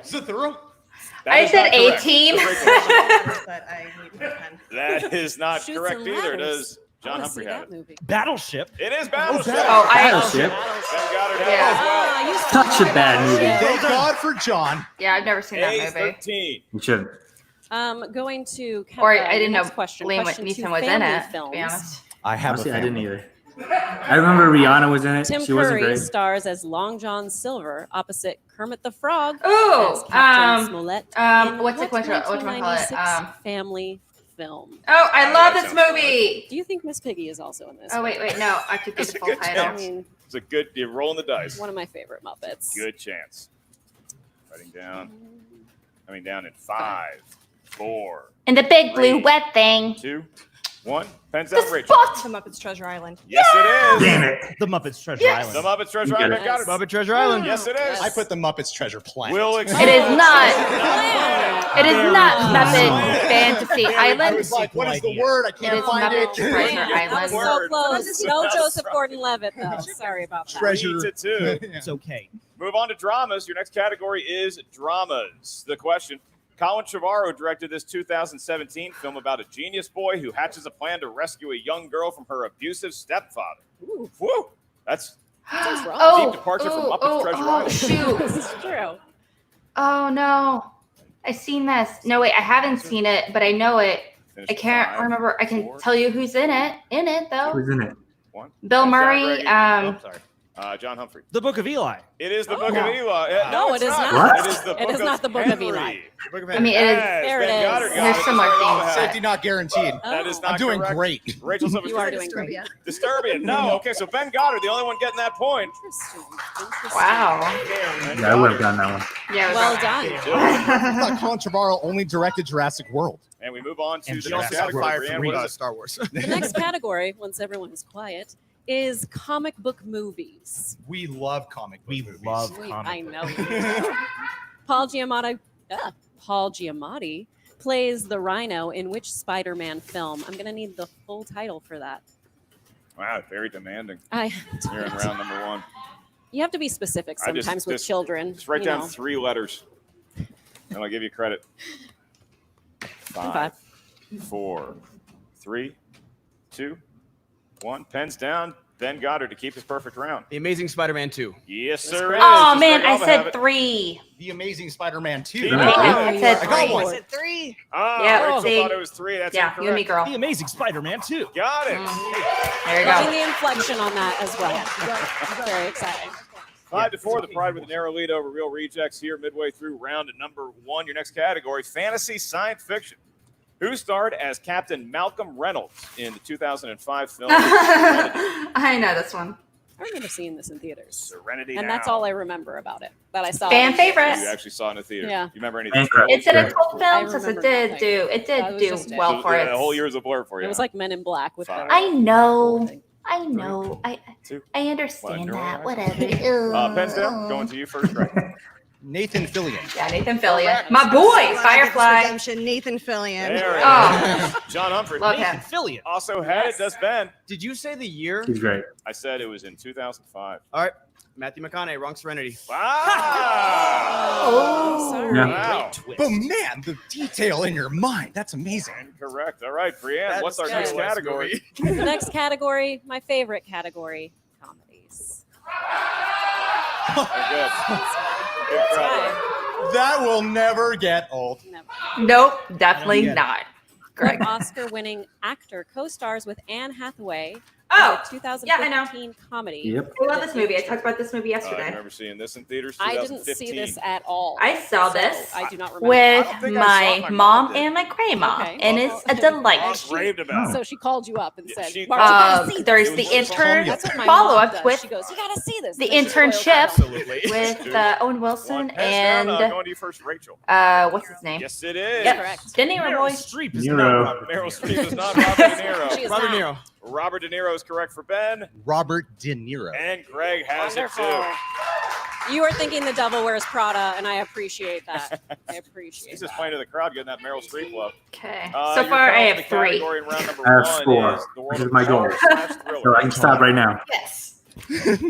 Speaker 15: Is it thorough?
Speaker 2: I said A-Team.
Speaker 6: That is not
Speaker 7: Shoots
Speaker 6: correct
Speaker 7: and
Speaker 6: either.
Speaker 7: ladders.
Speaker 6: Does
Speaker 7: I
Speaker 6: John
Speaker 7: wanna
Speaker 6: Humphrey
Speaker 7: see
Speaker 6: have
Speaker 7: that
Speaker 6: it?
Speaker 7: movie.
Speaker 16: Battleship.
Speaker 6: It is Battleship.
Speaker 1: Battleship.
Speaker 6: Ben Goddard
Speaker 2: Yeah.
Speaker 6: has it as
Speaker 1: Such a bad movie.
Speaker 15: Thank God for John.
Speaker 2: Yeah, I've never seen
Speaker 6: well.
Speaker 2: that movie.
Speaker 6: A13.
Speaker 1: You should.
Speaker 7: Going to
Speaker 2: Or I didn't know
Speaker 7: next question.
Speaker 2: Liam
Speaker 7: Question
Speaker 2: Neeson
Speaker 7: 2,
Speaker 2: was in
Speaker 7: family
Speaker 2: it, to
Speaker 7: films.
Speaker 2: be honest.
Speaker 15: I have
Speaker 1: Honestly,
Speaker 15: a
Speaker 1: I
Speaker 15: family.
Speaker 1: didn't either. I remember Rihanna was in it.
Speaker 7: Tim
Speaker 1: She wasn't
Speaker 7: Curry
Speaker 1: great.
Speaker 7: stars as Long John Silver opposite Kermit the Frog
Speaker 2: Ooh,
Speaker 7: as Captain Smollett. in
Speaker 2: what's it called?
Speaker 7: 1996 family film.
Speaker 2: Oh, I love this
Speaker 6: sounds
Speaker 2: movie.
Speaker 7: Do you think Miss Piggy is also in this?
Speaker 2: Oh, wait, no. I could get
Speaker 6: That's
Speaker 2: the
Speaker 6: a
Speaker 2: full
Speaker 6: good
Speaker 2: title.
Speaker 6: chance. It's a good, you're rolling the dice.
Speaker 7: One of my favorite Muppets.
Speaker 6: Good chance. Writing down. Coming down in 5, 4,
Speaker 2: And the big blue
Speaker 6: 3,
Speaker 2: wet thing.
Speaker 6: 2, 1. Pens out, Rachel.
Speaker 10: The Muppets Treasure Island.
Speaker 6: Yes, it is.
Speaker 1: Damn it.
Speaker 16: The Muppets Treasure Island.
Speaker 6: The Muppets Treasure
Speaker 1: You get
Speaker 6: Island.
Speaker 1: it.
Speaker 6: Ben Goddard.
Speaker 14: Muppet Treasure Island.
Speaker 6: Yes, it is.
Speaker 15: I put the Muppets Treasure Planet.
Speaker 6: Will
Speaker 2: It is not. It is not Muppet
Speaker 6: Planet.
Speaker 2: Fantasy
Speaker 15: I
Speaker 2: Island.
Speaker 15: was like, what is the
Speaker 16: idea.
Speaker 15: word? I
Speaker 2: It
Speaker 15: can't
Speaker 2: is
Speaker 15: find
Speaker 2: Muppet
Speaker 15: it.
Speaker 2: Treasure
Speaker 7: That was
Speaker 2: Island.
Speaker 7: so close. No
Speaker 6: That's
Speaker 7: Joseph
Speaker 6: right.
Speaker 7: Gordon-Levitt, though. Sorry about that.
Speaker 15: Treasure.
Speaker 6: 3-2.
Speaker 16: It's okay.
Speaker 6: Move on to dramas. Your next category is dramas. The question: Colin Trevorrow directed this 2017 film about a genius boy who hatches a plan to rescue a young girl from her abusive stepfather.
Speaker 7: Ooh.
Speaker 6: Woo! That's
Speaker 7: Sounds wrong.
Speaker 2: Oh,
Speaker 6: deep departure from Muppets Treasure Island.
Speaker 2: shoot.
Speaker 7: This is true.
Speaker 2: Oh, no. I've seen this. No, wait, I haven't seen it, but I know it.
Speaker 6: Finish
Speaker 2: I can't
Speaker 6: 5,
Speaker 2: remember. I can
Speaker 6: 4,
Speaker 2: tell you who's in it. Though.
Speaker 1: Who's in it?
Speaker 6: 1.
Speaker 2: Bill
Speaker 6: Hands down,
Speaker 2: Murray.
Speaker 6: Greg.
Speaker 16: Sorry.
Speaker 6: John Humphrey.
Speaker 16: The Book of Eli.
Speaker 6: It is the Book
Speaker 2: no.
Speaker 6: of Eli.
Speaker 7: No,
Speaker 6: it's
Speaker 7: it is not.
Speaker 1: What?
Speaker 6: It is the
Speaker 7: It
Speaker 6: Book
Speaker 7: is not
Speaker 6: of
Speaker 7: the Book of Eli.
Speaker 6: Henry.
Speaker 2: I mean, it is.
Speaker 6: Yes,
Speaker 7: There it
Speaker 6: Ben
Speaker 7: is.
Speaker 6: Goddard got
Speaker 2: There's
Speaker 6: it.
Speaker 2: similar
Speaker 6: That's right.
Speaker 2: themes.
Speaker 15: Safety not guaranteed.
Speaker 6: That is not
Speaker 15: I'm doing
Speaker 6: correct.
Speaker 15: great.
Speaker 6: Rachel Silverstein.
Speaker 7: You are doing great.
Speaker 6: Disturbia. No. Okay, so Ben Goddard, the only one getting that point.
Speaker 7: Interesting.
Speaker 2: Wow.
Speaker 1: Yeah, I would have gotten that one.
Speaker 2: Yeah.
Speaker 7: Well done.
Speaker 15: I thought Colin Trevorrow only directed Jurassic World.
Speaker 6: And we move on to
Speaker 16: And
Speaker 6: the
Speaker 16: she
Speaker 6: next
Speaker 16: also
Speaker 6: category.
Speaker 14: Fired
Speaker 6: Brianne,
Speaker 14: from
Speaker 6: what is it?
Speaker 14: Star Wars.
Speaker 7: The next category, once everyone is quiet, is comic book movies.
Speaker 15: We love comic book
Speaker 16: We
Speaker 15: movies.
Speaker 16: love
Speaker 7: Wait,
Speaker 16: comic
Speaker 7: I know. Paul Giamatti plays the Rhino in which Spider-Man film? I'm gonna need the full title for that.
Speaker 6: Wow, very demanding.
Speaker 7: I.
Speaker 6: You're in round number 1.
Speaker 7: You have to be specific
Speaker 6: I just-
Speaker 7: sometimes with
Speaker 6: just-
Speaker 7: children.
Speaker 6: Just write
Speaker 7: you
Speaker 6: down
Speaker 7: know.
Speaker 6: 3 letters, and I'll give you credit. 5, 4, 3, 2, 1. Pens down. Ben Goddard to keep his perfect round.
Speaker 14: The Amazing Spider-Man 2.
Speaker 6: Yes, sir.
Speaker 2: Oh, man, I said 3.
Speaker 15: The Amazing Spider-Man 2.
Speaker 6: Yeah.
Speaker 2: I said
Speaker 15: I got
Speaker 2: 3.
Speaker 15: one.
Speaker 10: Is it 3?
Speaker 6: Oh,
Speaker 2: Yeah,
Speaker 6: Rachel
Speaker 2: see.
Speaker 6: thought it was 3. That's
Speaker 2: Yeah,
Speaker 6: incorrect.
Speaker 2: you and me, girl.
Speaker 16: The Amazing Spider-Man 2.
Speaker 6: Got it.
Speaker 2: There you
Speaker 7: Loving
Speaker 2: go.
Speaker 7: the inflection on that as well. Very exciting.
Speaker 6: 5-4, the Pride with a narrow lead over Real Rejects here midway through round number 1. Your next category, fantasy science fiction. Who starred as Captain Malcolm Reynolds in the 2005 film
Speaker 2: I know this one.
Speaker 7: I remember seeing this in theaters.
Speaker 6: Serenity
Speaker 7: And
Speaker 6: Now?
Speaker 7: that's all I remember about it. That I saw.
Speaker 2: Fan
Speaker 7: in
Speaker 2: favorite.
Speaker 6: You actually saw it in the theater.
Speaker 7: Yeah.
Speaker 6: You remember anything?
Speaker 2: It's in a cult
Speaker 7: I
Speaker 2: film, so it
Speaker 7: remember
Speaker 2: did
Speaker 7: nothing.
Speaker 2: it
Speaker 7: That
Speaker 2: did
Speaker 7: was
Speaker 2: do
Speaker 7: just it.
Speaker 2: well for
Speaker 6: The
Speaker 2: it.
Speaker 6: whole year is a blur for you.
Speaker 7: It was like Men in Black with the.
Speaker 2: I know. I know. I understand that. Whatever.
Speaker 6: Pens down. Going to you first, right?
Speaker 15: Nathan Fillion.
Speaker 2: Yeah, Nathan Fillion. My boy, Firefly.
Speaker 10: Redemption, Nathan Fillion.
Speaker 6: There it
Speaker 2: Oh.
Speaker 6: is. John Humphrey.
Speaker 2: Love
Speaker 6: Nathan
Speaker 2: him.
Speaker 6: Fillion. Also had it, does Ben.
Speaker 8: Did you say the year?
Speaker 1: He's great.
Speaker 6: I said it was in 2005.
Speaker 8: All right. Matthew McConaughey, Wrong Serenity.
Speaker 7: Oh, sorry.
Speaker 1: Yeah.
Speaker 6: Wow.
Speaker 15: But man, the detail in your mind, that's amazing.
Speaker 6: Correct. All right, Brianne,
Speaker 8: That
Speaker 6: what's our
Speaker 8: is
Speaker 6: next
Speaker 8: Kanye West
Speaker 6: category?
Speaker 7: The next category, my favorite category, comedies.
Speaker 6: Good. Good
Speaker 7: That's
Speaker 6: crowd.
Speaker 7: right.
Speaker 15: That will never get old.
Speaker 7: Never.
Speaker 2: Nope, definitely
Speaker 15: get it.
Speaker 2: not. Greg.
Speaker 7: Oscar-winning actor co-stars with Anne Hathaway.
Speaker 2: Oh,
Speaker 7: in a
Speaker 2: yeah, I know.
Speaker 7: 2015 comedy.
Speaker 1: Yep.
Speaker 2: I love this movie. I talked about this movie
Speaker 6: I
Speaker 2: yesterday.
Speaker 6: remember seeing this in theaters.
Speaker 7: I didn't
Speaker 6: 2015.
Speaker 7: see this at all.
Speaker 2: I saw
Speaker 7: so
Speaker 2: this
Speaker 7: I do not remember.
Speaker 2: with
Speaker 6: I don't think I saw
Speaker 2: my
Speaker 6: it. My mom
Speaker 2: mom
Speaker 6: did.
Speaker 2: and my grandma,
Speaker 7: Okay.
Speaker 2: and it's a delight.
Speaker 6: Mom raved about it.
Speaker 7: So she called you up and
Speaker 6: Yeah,
Speaker 7: said,
Speaker 6: she-
Speaker 7: "Mark, you gotta see this."
Speaker 2: There's
Speaker 6: It
Speaker 2: the
Speaker 6: was
Speaker 2: intern
Speaker 7: That's what my
Speaker 2: follow-up
Speaker 7: mom does.
Speaker 2: with
Speaker 7: She goes, "You gotta see this."
Speaker 2: the
Speaker 7: And then she spoils
Speaker 2: internship
Speaker 6: Absolutely.
Speaker 2: with
Speaker 6: Dude.
Speaker 2: Owen
Speaker 6: One
Speaker 2: Wilson
Speaker 6: pens down,
Speaker 2: and
Speaker 6: going to you first, Rachel.
Speaker 2: what's his name?
Speaker 6: Yes, it is.
Speaker 2: Yep,
Speaker 7: Correct.
Speaker 2: De Niro
Speaker 16: Meryl
Speaker 2: boy.
Speaker 16: Streep is
Speaker 1: Nero.
Speaker 16: not Robert.
Speaker 6: Meryl Streep is not Robert De
Speaker 7: She
Speaker 6: Niro.
Speaker 7: is
Speaker 8: Robert
Speaker 7: not.
Speaker 8: Niro.
Speaker 6: Robert De Niro is correct for Ben,
Speaker 15: Robert De Niro.
Speaker 6: and Greg has
Speaker 7: Wonderful.
Speaker 6: it too.
Speaker 7: You are thinking The Devil Wears Prada, and I appreciate that. I appreciate
Speaker 6: He's just
Speaker 7: that.
Speaker 6: playing to the crowd, getting that Meryl Streep love.
Speaker 2: Okay.
Speaker 6: Uh,
Speaker 2: So
Speaker 6: your
Speaker 2: far, I
Speaker 6: penalty
Speaker 2: have 3.
Speaker 6: category in round number
Speaker 1: I have
Speaker 6: one
Speaker 1: 4,
Speaker 6: is the world
Speaker 1: which is
Speaker 6: of
Speaker 1: my goal.
Speaker 6: horror/thriller.
Speaker 1: So I can stop right now.
Speaker 2: Yes.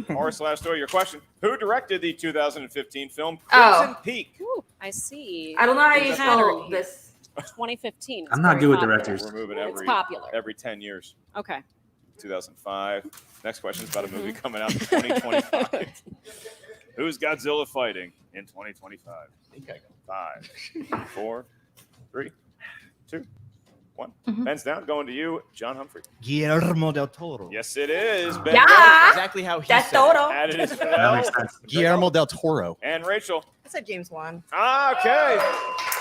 Speaker 6: Horror/thriller. Your question: who directed the 2015 film
Speaker 2: Oh.
Speaker 6: Crimson Peak?
Speaker 7: Ooh, I see.
Speaker 2: I don't know how you
Speaker 7: There's a pattern
Speaker 2: spell
Speaker 7: here.
Speaker 2: this.
Speaker 7: 2015. It's
Speaker 1: I'm not
Speaker 7: very
Speaker 1: good with
Speaker 7: popular.
Speaker 1: directors.
Speaker 6: We're moving
Speaker 7: It's
Speaker 6: every
Speaker 7: popular.
Speaker 6: 10 years.
Speaker 7: Okay.
Speaker 6: 2005. Next question is about a movie
Speaker 7: Mm-hmm.
Speaker 6: coming out in 2025. Who's Godzilla fighting in 2025? I think I got 5, 4, 3, 2, 1.
Speaker 2: Mhm.
Speaker 6: Ben's down. Going to you, John Humphrey.
Speaker 16: Guillermo del Toro.
Speaker 6: Yes, it is. Ben
Speaker 2: Yeah.
Speaker 8: Exactly how he
Speaker 2: That's
Speaker 8: said it.
Speaker 2: Toto.
Speaker 6: added his
Speaker 1: That makes sense.
Speaker 15: Guillermo del Toro.
Speaker 6: And Rachel.
Speaker 10: I said James Wan.
Speaker 6: Okay.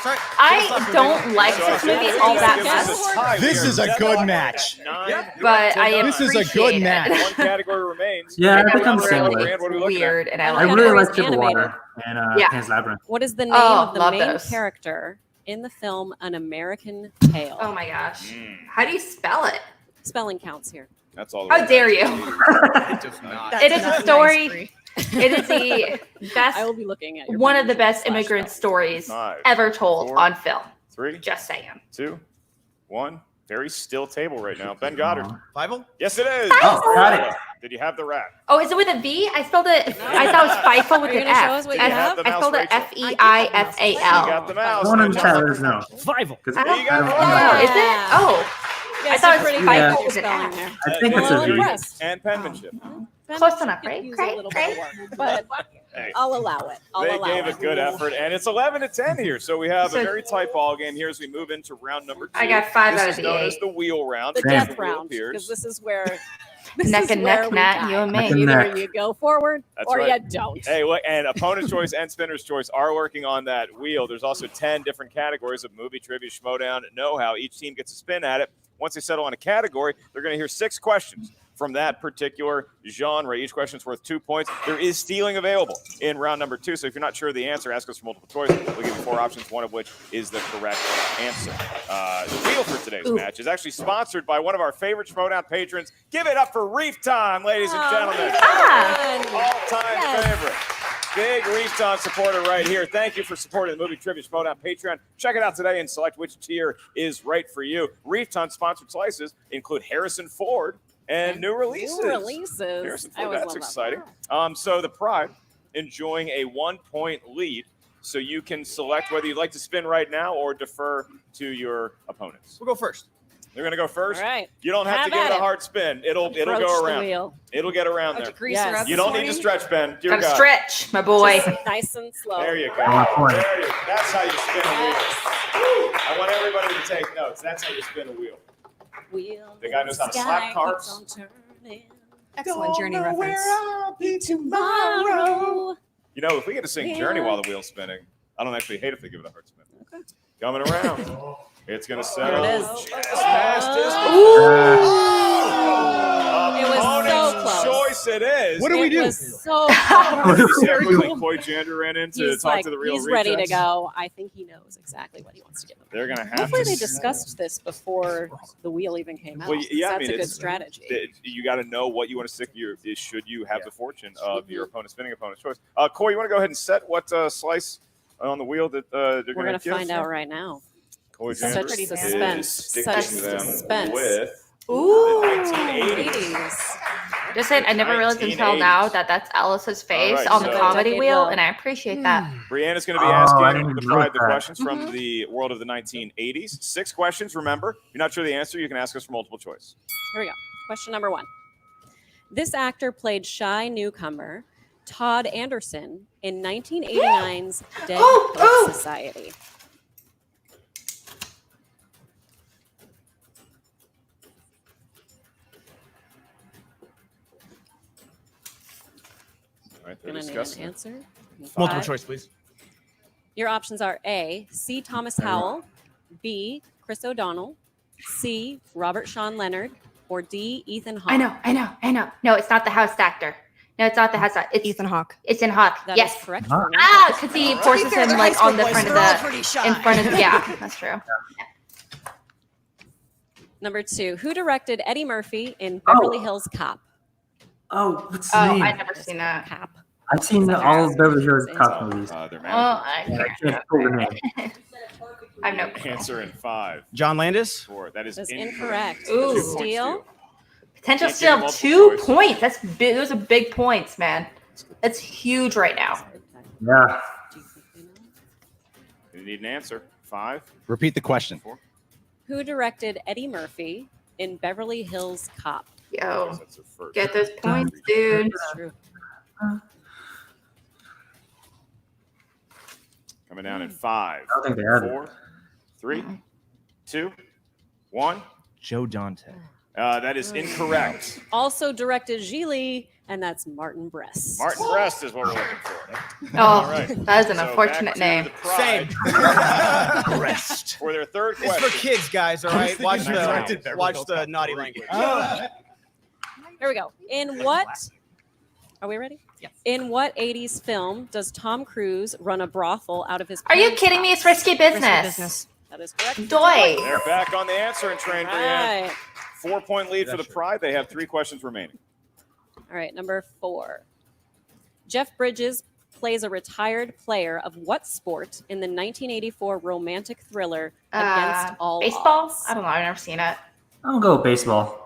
Speaker 8: Sorry.
Speaker 2: I don't like
Speaker 6: So
Speaker 2: this movie
Speaker 6: I
Speaker 2: all
Speaker 6: think
Speaker 2: that
Speaker 6: that gives us
Speaker 2: much,
Speaker 6: a tie.
Speaker 15: This
Speaker 6: We
Speaker 15: is
Speaker 6: are
Speaker 15: a good
Speaker 6: deadlocked
Speaker 15: match.
Speaker 6: at 9.
Speaker 8: Yep.
Speaker 2: but I
Speaker 6: This
Speaker 15: This is a
Speaker 2: appreciate
Speaker 15: good match.
Speaker 6: One category remains.
Speaker 1: Yeah, I
Speaker 2: It.
Speaker 1: think I'm
Speaker 2: Really
Speaker 1: similar.
Speaker 6: What are we looking at?
Speaker 2: weird, and I
Speaker 7: I
Speaker 1: I
Speaker 2: like
Speaker 7: like
Speaker 2: it.
Speaker 1: really like
Speaker 7: categories
Speaker 1: Triple
Speaker 7: animated.
Speaker 1: Water and
Speaker 2: Yeah.
Speaker 1: Pan's Labyrinth.
Speaker 7: What is the name
Speaker 2: Oh,
Speaker 7: of the
Speaker 2: love
Speaker 7: main
Speaker 2: those.
Speaker 7: character in the film An American Tale?
Speaker 2: Oh my gosh.
Speaker 6: Mm,
Speaker 2: How do you spell it?
Speaker 7: Spelling counts here.
Speaker 6: that's all. the
Speaker 2: How
Speaker 6: way
Speaker 2: dare
Speaker 6: back
Speaker 2: you?
Speaker 6: to
Speaker 8: It does not.
Speaker 10: That's
Speaker 2: It is a
Speaker 10: not
Speaker 2: story.
Speaker 10: nice, Bree.
Speaker 2: It is the best,
Speaker 7: I will be looking at your
Speaker 2: one of the
Speaker 7: page
Speaker 2: best
Speaker 7: slash
Speaker 2: immigrant
Speaker 7: spelling.
Speaker 2: stories
Speaker 6: 5,
Speaker 2: ever told
Speaker 6: 4,
Speaker 2: on film.
Speaker 6: 3,
Speaker 2: Just saying.
Speaker 6: 2, 1. Very still table right now. Ben Goddard.
Speaker 8: Five-o?
Speaker 6: Yes, it is.
Speaker 1: Oh, got it.
Speaker 6: Did you have the rat?
Speaker 2: Oh, is it with a V? I spelled it. I thought it was FIFO with
Speaker 7: Are you
Speaker 2: an
Speaker 7: gonna show
Speaker 2: F.
Speaker 7: us what
Speaker 6: you have?
Speaker 2: I spelled it
Speaker 6: Rachel?
Speaker 2: FEIFAL.
Speaker 6: You got the mouse.
Speaker 1: One in the chat, let us know.
Speaker 16: Five.
Speaker 1: 'Cause
Speaker 2: I don't
Speaker 6: You got
Speaker 2: know.
Speaker 6: it.
Speaker 2: Is it? Oh,
Speaker 7: You
Speaker 2: I
Speaker 7: guys
Speaker 2: thought
Speaker 7: did
Speaker 2: it was
Speaker 7: pretty
Speaker 1: Yeah.
Speaker 7: good
Speaker 2: FIFO
Speaker 7: with
Speaker 2: with
Speaker 7: your
Speaker 2: an
Speaker 7: spelling
Speaker 2: F.
Speaker 7: there.
Speaker 1: I think it's
Speaker 7: Well,
Speaker 1: a V.
Speaker 7: impressed.
Speaker 6: And penmanship.
Speaker 2: Close enough,
Speaker 7: Could
Speaker 2: right?
Speaker 7: use
Speaker 2: Great,
Speaker 7: a little bit of work, but
Speaker 6: Hey,
Speaker 7: I'll allow it. I'll
Speaker 6: they
Speaker 7: allow
Speaker 6: gave
Speaker 7: it.
Speaker 6: a good effort, and it's 11-10 here. So we have
Speaker 2: So-
Speaker 6: a very tight ball game here as we move into round number 2.
Speaker 2: I got 5
Speaker 6: this
Speaker 2: out
Speaker 6: is
Speaker 2: of the
Speaker 6: known as
Speaker 2: 8.
Speaker 6: the wheel round.
Speaker 7: The
Speaker 1: Damn.
Speaker 7: death
Speaker 6: The wheel
Speaker 7: round,
Speaker 6: appears.
Speaker 7: because this is where
Speaker 2: Neck and neck, Nat, you and
Speaker 1: Neck
Speaker 2: me.
Speaker 1: and
Speaker 7: Either
Speaker 1: neck.
Speaker 7: you go forward
Speaker 6: That's
Speaker 7: or
Speaker 6: right.
Speaker 7: you don't.
Speaker 6: Hey, look, and opponent's choice and spinner's choice are working on that wheel. There's also 10 different categories of movie trivia, schmodown, know-how. Each team gets a spin at it. Once they settle on a category, they're going to hear 6 questions from that particular genre. Each question is worth 2 points. There is stealing available in round number 2. So if you're not sure of the answer, ask us for multiple choice. We'll give you 4 options, one of which is the correct answer. The wheel for today's match is actually sponsored by one of our favorite Schmodown patrons. Give it up for Reef Time, ladies and gentlemen. All-time favorite. Big Reef Time supporter right here. Thank you for supporting the Movie Trivia Schmodown Patreon. Check it out today and select which tier is right for you. Reef Time sponsored slices include Harrison Ford and new releases.
Speaker 7: New releases.
Speaker 6: Harrison
Speaker 7: I
Speaker 6: Ford,
Speaker 7: always
Speaker 6: that's
Speaker 7: love that.
Speaker 6: exciting. So the Pride enjoying a 1-point lead. So you can select whether you'd like to spin right now or defer to your opponents.
Speaker 8: We'll go first.
Speaker 6: They're going to go first.
Speaker 7: All right.
Speaker 6: You don't have to give
Speaker 7: at
Speaker 6: it a
Speaker 7: it.
Speaker 6: hard spin. It'll
Speaker 7: Approach
Speaker 6: go
Speaker 7: the
Speaker 6: around.
Speaker 7: wheel.
Speaker 6: It'll get around there.
Speaker 7: Yes.
Speaker 6: You don't need to stretch, Ben. Dear
Speaker 2: Gotta
Speaker 6: God.
Speaker 2: stretch, my boy.
Speaker 7: Just nice and slow.
Speaker 6: There you go.
Speaker 1: One point.
Speaker 6: There you go. That's how you spin a wheel. I want everybody to take notes. That's how you spin a wheel.
Speaker 7: Wheel
Speaker 6: The guy knows how to
Speaker 7: sky
Speaker 6: slap
Speaker 7: keeps
Speaker 6: cards.
Speaker 7: on turning.
Speaker 10: Excellent Journey reference.
Speaker 7: I'll be tomorrow.
Speaker 6: You know, if we get to sing Journey while the wheel's spinning, I don't actually hate if they give it a hard spin.
Speaker 7: Okay.
Speaker 6: Coming around. It's going to settle.
Speaker 7: There it is.
Speaker 6: Just past distance.
Speaker 7: It was so
Speaker 6: Opponent's
Speaker 7: close.
Speaker 6: choice course it is.
Speaker 15: What do we
Speaker 7: It
Speaker 15: do?
Speaker 7: was so
Speaker 6: You
Speaker 7: close.
Speaker 6: see how quickly Coy Jander ran in to
Speaker 7: He's
Speaker 6: talk
Speaker 7: like,
Speaker 6: to the real
Speaker 7: he's ready to
Speaker 6: rejects?
Speaker 7: go. I think he knows exactly what he wants to give them.
Speaker 6: They're going to have
Speaker 7: Hopefully
Speaker 6: to.
Speaker 7: they discussed this before the wheel even came out.
Speaker 6: Well, yeah, I
Speaker 7: That's
Speaker 6: mean,
Speaker 7: a good
Speaker 6: it's-
Speaker 7: strategy.
Speaker 6: You got to know what you want to stick your. Should you have the fortune of your opponent's spinning opponent's choice? Coy, you want to go ahead and set what slice on the wheel that they're
Speaker 7: We're
Speaker 6: going
Speaker 7: going
Speaker 6: to
Speaker 7: to find out right now.
Speaker 6: Coy
Speaker 7: Such
Speaker 6: Jander
Speaker 7: suspense.
Speaker 6: is sticking
Speaker 7: Such
Speaker 6: them
Speaker 7: suspense.
Speaker 6: with
Speaker 2: Ooh.
Speaker 6: the 1980s.
Speaker 2: Just saying, I never realized until now that that's Alice's face
Speaker 6: right,
Speaker 2: on the
Speaker 6: so-
Speaker 2: comedy
Speaker 7: Decade
Speaker 2: wheel,
Speaker 7: wheel.
Speaker 2: and I appreciate that.
Speaker 6: Brianna's going to be
Speaker 1: Oh, I
Speaker 6: asking
Speaker 1: didn't
Speaker 6: the
Speaker 1: even
Speaker 6: Pride
Speaker 1: notice
Speaker 6: the
Speaker 1: that.
Speaker 6: questions from the world of the 1980s. 6 questions, remember. If you're not sure the answer, you can ask us for multiple choice.
Speaker 7: Here we go. Question number 1. This actor played shy newcomer Todd Anderson in 1989's Dead Poets Society.
Speaker 6: All right, they're
Speaker 7: Gonna need
Speaker 6: discussing
Speaker 7: an
Speaker 6: it.
Speaker 7: answer.
Speaker 16: Multiple
Speaker 7: 5.
Speaker 16: choice, please.
Speaker 7: Your options are A. C. Thomas Howell, B. Chris O'Donnell, C. Robert Sean Leonard, or D. Ethan Hawke.
Speaker 2: I know. No, it's not the house actor. No, it's not the house actor. It's
Speaker 10: Ethan Hawke.
Speaker 2: It's in Hawke.
Speaker 7: That
Speaker 2: yes.
Speaker 7: is correct.
Speaker 1: Huh?
Speaker 7: for one.
Speaker 2: Ah, because he forces
Speaker 10: To be fair,
Speaker 2: him
Speaker 10: they're
Speaker 2: like
Speaker 10: high
Speaker 2: on the
Speaker 10: school
Speaker 2: front
Speaker 10: boys,
Speaker 2: of
Speaker 10: they're all
Speaker 2: the
Speaker 10: pretty shy.
Speaker 2: in front of the, yeah, that's true.
Speaker 7: Number 2. Who directed Eddie Murphy in Beverly Hills Cop?
Speaker 1: Oh, what's the
Speaker 2: Oh,
Speaker 1: name?
Speaker 2: I've never seen that.
Speaker 7: Cop.
Speaker 1: I've seen all of Beverly Hills Cop movies.
Speaker 6: Their
Speaker 2: Well,
Speaker 6: manager.
Speaker 2: I
Speaker 1: I can't pull the name.
Speaker 2: have no clue.
Speaker 6: Answer in 5.
Speaker 8: John Landis.
Speaker 6: 4. That is
Speaker 7: That's
Speaker 6: incorrect.
Speaker 7: incorrect.
Speaker 2: Ooh.
Speaker 6: 2 points
Speaker 7: Steal.
Speaker 2: Potential
Speaker 6: Can't give
Speaker 2: steal
Speaker 6: him
Speaker 2: of
Speaker 6: multiple
Speaker 2: 2
Speaker 6: choice.
Speaker 2: points. That's big. Those are big points, man. That's huge right now.
Speaker 1: Yeah.
Speaker 6: You need an answer. 5.
Speaker 12: Repeat the question.
Speaker 6: 4.
Speaker 7: Who directed Eddie Murphy in Beverly Hills Cop?
Speaker 2: Yo,
Speaker 6: That's their first.
Speaker 2: get those points, dude.
Speaker 7: That's true.
Speaker 6: Coming down in 5.
Speaker 1: I don't think they had it.
Speaker 6: 4. 3. 2. 1.
Speaker 16: Joe Dante.
Speaker 6: That is incorrect.
Speaker 7: Also directed Gigli, and that's Martin Brest.
Speaker 6: Martin Brest is what we're looking for.
Speaker 2: Oh,
Speaker 6: All right.
Speaker 2: that is an
Speaker 6: So
Speaker 2: unfortunate
Speaker 6: back to
Speaker 2: name.
Speaker 6: the Pride
Speaker 8: Rest.
Speaker 6: for their third
Speaker 8: It's
Speaker 6: question.
Speaker 8: for kids, guys. All right, watch
Speaker 15: directed
Speaker 8: the
Speaker 15: Beverly
Speaker 8: watch
Speaker 15: Hills
Speaker 8: the
Speaker 15: Cop.
Speaker 8: naughty language.
Speaker 7: Here we go. In what? Are we ready? Yes. In what 80s film does Tom Cruise run a brothel out of his?
Speaker 2: Are you
Speaker 7: parents'
Speaker 2: kidding me?
Speaker 7: house?
Speaker 2: It's risky business.
Speaker 7: That is correct.
Speaker 2: Doy.
Speaker 6: They're back on the answering train, Brianne.
Speaker 7: Right.
Speaker 6: 4-point lead for the Pride. They have 3 questions remaining.
Speaker 7: All right, number 4. Jeff Bridges plays a retired player of what sport in the 1984 romantic thriller Against All
Speaker 2: baseball?
Speaker 7: Odds?
Speaker 2: I don't know. I've never seen it.
Speaker 1: I'll go with baseball.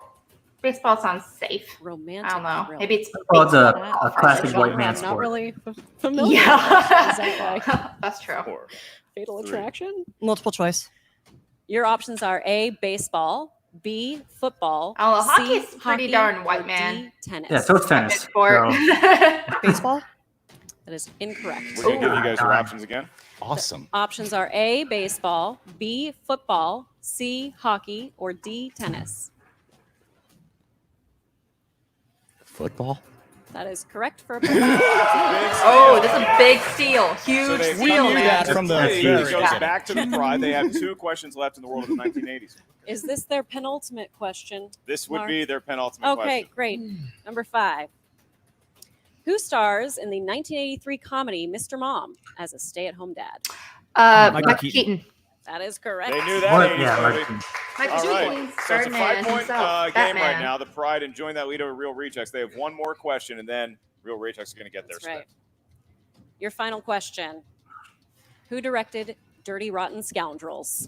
Speaker 2: Baseball sounds safe.
Speaker 7: Romantic
Speaker 2: I don't know.
Speaker 7: thriller.
Speaker 2: Maybe it's
Speaker 1: Well, it's a
Speaker 2: baseball.
Speaker 1: classic
Speaker 7: Genre
Speaker 1: white man
Speaker 7: I'm not
Speaker 1: sport.
Speaker 7: really familiar.
Speaker 2: Yeah.
Speaker 7: Is that like
Speaker 2: That's true.
Speaker 6: 4.
Speaker 7: Fatal
Speaker 6: 3.
Speaker 7: Attraction?
Speaker 10: Multiple choice.
Speaker 7: Your options are A, baseball, B, football,
Speaker 2: Oh,
Speaker 7: C,
Speaker 2: hockey's pretty
Speaker 7: hockey,
Speaker 2: darn white
Speaker 7: or
Speaker 2: man.
Speaker 7: D, tennis.
Speaker 1: Yeah, so it's tennis.
Speaker 2: Big sport.
Speaker 1: So,
Speaker 10: Baseball.
Speaker 7: That is incorrect.
Speaker 6: We're going to give you guys your
Speaker 1: Ooh.
Speaker 6: options again.
Speaker 15: Awesome.
Speaker 7: Options are A, baseball, B, football, C, hockey, or D, tennis.
Speaker 12: Football.
Speaker 7: That is correct for a
Speaker 2: Oh, this is a big steal. Huge
Speaker 6: they
Speaker 2: steal,
Speaker 15: knew
Speaker 2: man.
Speaker 15: that from the
Speaker 6: It
Speaker 15: very
Speaker 6: goes
Speaker 15: beginning.
Speaker 6: back to the Pride. They have 2 questions left in the world of the 1980s.
Speaker 7: Is this their penultimate question?
Speaker 6: This would
Speaker 7: Mark?
Speaker 6: be their penultimate
Speaker 7: Okay,
Speaker 6: question.
Speaker 7: great. Number 5. Who stars in the 1983 comedy Mr. Mom as a stay-at-home dad?
Speaker 10: Michael
Speaker 2: Michael Keaton.
Speaker 7: That is correct.
Speaker 6: They knew that.
Speaker 1: What?
Speaker 6: 80s
Speaker 1: Yeah,
Speaker 6: movie.
Speaker 1: like,
Speaker 2: Michael
Speaker 6: All right.
Speaker 2: Keaton.
Speaker 6: So it's a
Speaker 2: Birdman
Speaker 6: 5-point
Speaker 2: himself.
Speaker 6: game right
Speaker 2: Batman.
Speaker 6: now. The Pride enjoying that lead over Real Rejects. They have one more question, and then Real Rejects are going to get their
Speaker 7: That's right.
Speaker 6: spin.
Speaker 7: Your final question. Who directed Dirty Rotten Scoundrels?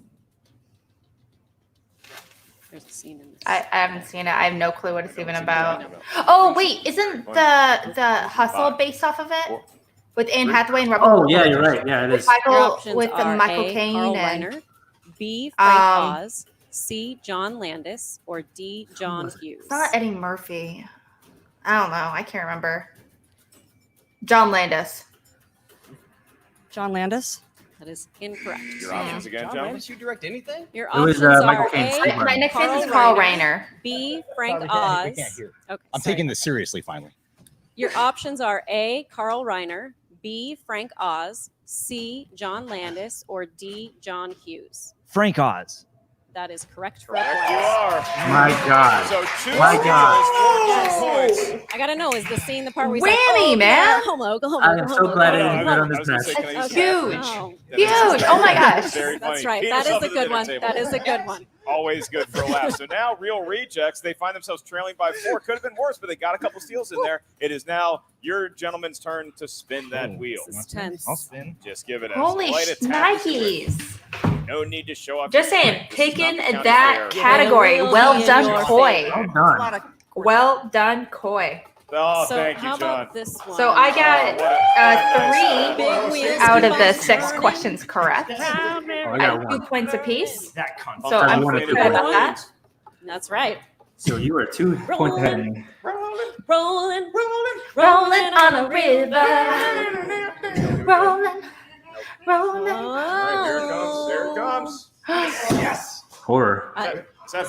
Speaker 7: There's a scene in this.
Speaker 2: I haven't seen it. I have no clue what it's even about. Oh wait, isn't the Hustle based off of it? With Anne Hathaway and Robert?
Speaker 1: oh, yeah, you're right. Yeah, it
Speaker 2: With
Speaker 1: is.
Speaker 7: Your
Speaker 2: Michael
Speaker 7: options
Speaker 2: with
Speaker 7: are
Speaker 2: Michael
Speaker 7: A,
Speaker 2: Caine
Speaker 7: Carl
Speaker 2: and
Speaker 7: Reiner, B, Frank
Speaker 2: Um,
Speaker 7: Oz, C, John Landis, or D, John Hughes.
Speaker 2: it's not Eddie Murphy. I don't know. I can't remember. John Landis.
Speaker 10: John Landis.
Speaker 7: That is incorrect.
Speaker 6: Your options again,
Speaker 8: John
Speaker 6: gentlemen?
Speaker 8: Landis, you direct anything?
Speaker 7: Your
Speaker 1: It was,
Speaker 7: options
Speaker 1: Michael
Speaker 7: are
Speaker 1: Caine's
Speaker 7: A,
Speaker 1: Steve Martin.
Speaker 2: My next name is Carl Reiner.
Speaker 7: B, Frank
Speaker 15: We can't
Speaker 7: Oz.
Speaker 15: hear.
Speaker 7: Okay,
Speaker 12: I'm
Speaker 7: sorry.
Speaker 12: taking this seriously finally.
Speaker 7: Your options are A, Carl Reiner, B, Frank Oz, C, John Landis, or D, John Hughes.
Speaker 16: Frank Oz.
Speaker 7: That is correct.
Speaker 6: Correct, you are.
Speaker 1: My God.
Speaker 6: So two
Speaker 1: My God.
Speaker 6: points.
Speaker 7: I gotta know, is the scene the part where he's
Speaker 2: Whammy,
Speaker 7: like,
Speaker 2: man.
Speaker 7: Oklahoma,
Speaker 1: I am so glad I didn't bet on this match.
Speaker 2: That's huge. Huge. Oh my gosh.
Speaker 6: Very funny.
Speaker 7: That's right.
Speaker 6: Beat
Speaker 7: That is
Speaker 6: yourself
Speaker 7: a
Speaker 6: to the
Speaker 7: good
Speaker 6: dinner
Speaker 7: one.
Speaker 6: table.
Speaker 7: That is a good one.
Speaker 6: Always good for a laugh. So now Real Rejects, they find themselves trailing by 4. Could have been worse, but they got a couple steals in there. It is now your gentleman's turn to spin that wheel.
Speaker 7: This is tense.
Speaker 16: I'll spin.
Speaker 6: Just give it a
Speaker 2: Holy
Speaker 6: slight attack.
Speaker 2: shnikes.
Speaker 6: No need to show up.
Speaker 2: Just
Speaker 6: your
Speaker 2: saying,
Speaker 6: strength. This is
Speaker 2: taking
Speaker 6: not the county
Speaker 2: that
Speaker 6: fair.
Speaker 2: category.
Speaker 7: It will
Speaker 2: Well
Speaker 7: be in
Speaker 2: done,
Speaker 7: your
Speaker 2: Coy.
Speaker 1: Well done.
Speaker 2: Well done, Coy.
Speaker 6: Oh,
Speaker 7: So
Speaker 6: thank you,
Speaker 7: how
Speaker 6: John.
Speaker 7: about this one?
Speaker 2: So I got
Speaker 7: Big
Speaker 2: three
Speaker 7: wheels
Speaker 2: out of
Speaker 7: keep
Speaker 2: the
Speaker 7: on
Speaker 2: 6
Speaker 7: turning.
Speaker 2: questions correct.
Speaker 1: Oh, I
Speaker 2: I
Speaker 1: got
Speaker 2: have 2
Speaker 1: one.
Speaker 2: points apiece.
Speaker 16: That concept.
Speaker 2: So I'm
Speaker 1: wanted
Speaker 2: pretty
Speaker 1: to
Speaker 2: good
Speaker 1: win.
Speaker 2: about that.
Speaker 7: That's right.
Speaker 1: So you are 2 points ahead of me.
Speaker 7: Rolling
Speaker 2: Rolling on a river. Rolling.
Speaker 6: Here it comes. There it comes.
Speaker 16: Yes.
Speaker 1: Horror.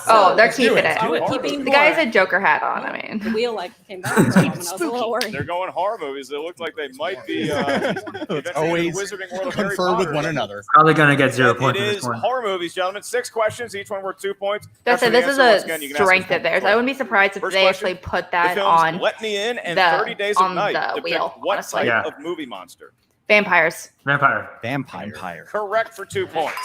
Speaker 2: Oh, they're
Speaker 16: Let's do
Speaker 2: keeping
Speaker 16: it.
Speaker 2: it.
Speaker 16: Do it.
Speaker 7: Keeping
Speaker 2: The guy
Speaker 7: more.
Speaker 2: has a Joker hat on. I
Speaker 7: The
Speaker 2: mean,
Speaker 7: wheel came back and I was a little worried.
Speaker 6: They're going horror movies. They look like they might be
Speaker 15: Always
Speaker 6: the Wizarding World of Harry
Speaker 15: confer with
Speaker 6: Potter.
Speaker 15: one another.
Speaker 1: Probably gonna get 0
Speaker 6: It
Speaker 1: points in
Speaker 6: is
Speaker 1: this one.
Speaker 6: horror movies, gentlemen. 6 questions, each one worth 2 points.
Speaker 2: that's
Speaker 6: After
Speaker 2: it.
Speaker 6: the
Speaker 2: This is
Speaker 6: answer, once
Speaker 2: a
Speaker 6: again, you can ask
Speaker 2: strength
Speaker 6: us
Speaker 2: of theirs.
Speaker 6: one
Speaker 2: I wouldn't be surprised if
Speaker 6: First
Speaker 2: they
Speaker 6: question,
Speaker 2: actually put
Speaker 6: The
Speaker 2: that
Speaker 6: films
Speaker 2: on
Speaker 6: Let Me In and
Speaker 2: the-
Speaker 6: 30 Days
Speaker 2: on
Speaker 6: of Night
Speaker 2: the
Speaker 6: depict
Speaker 2: wheel,
Speaker 6: what
Speaker 2: honestly.
Speaker 6: type
Speaker 1: Yeah.
Speaker 6: of movie monster?
Speaker 2: vampires.
Speaker 1: Vampire.
Speaker 15: Vampire.
Speaker 6: Correct for 2 points.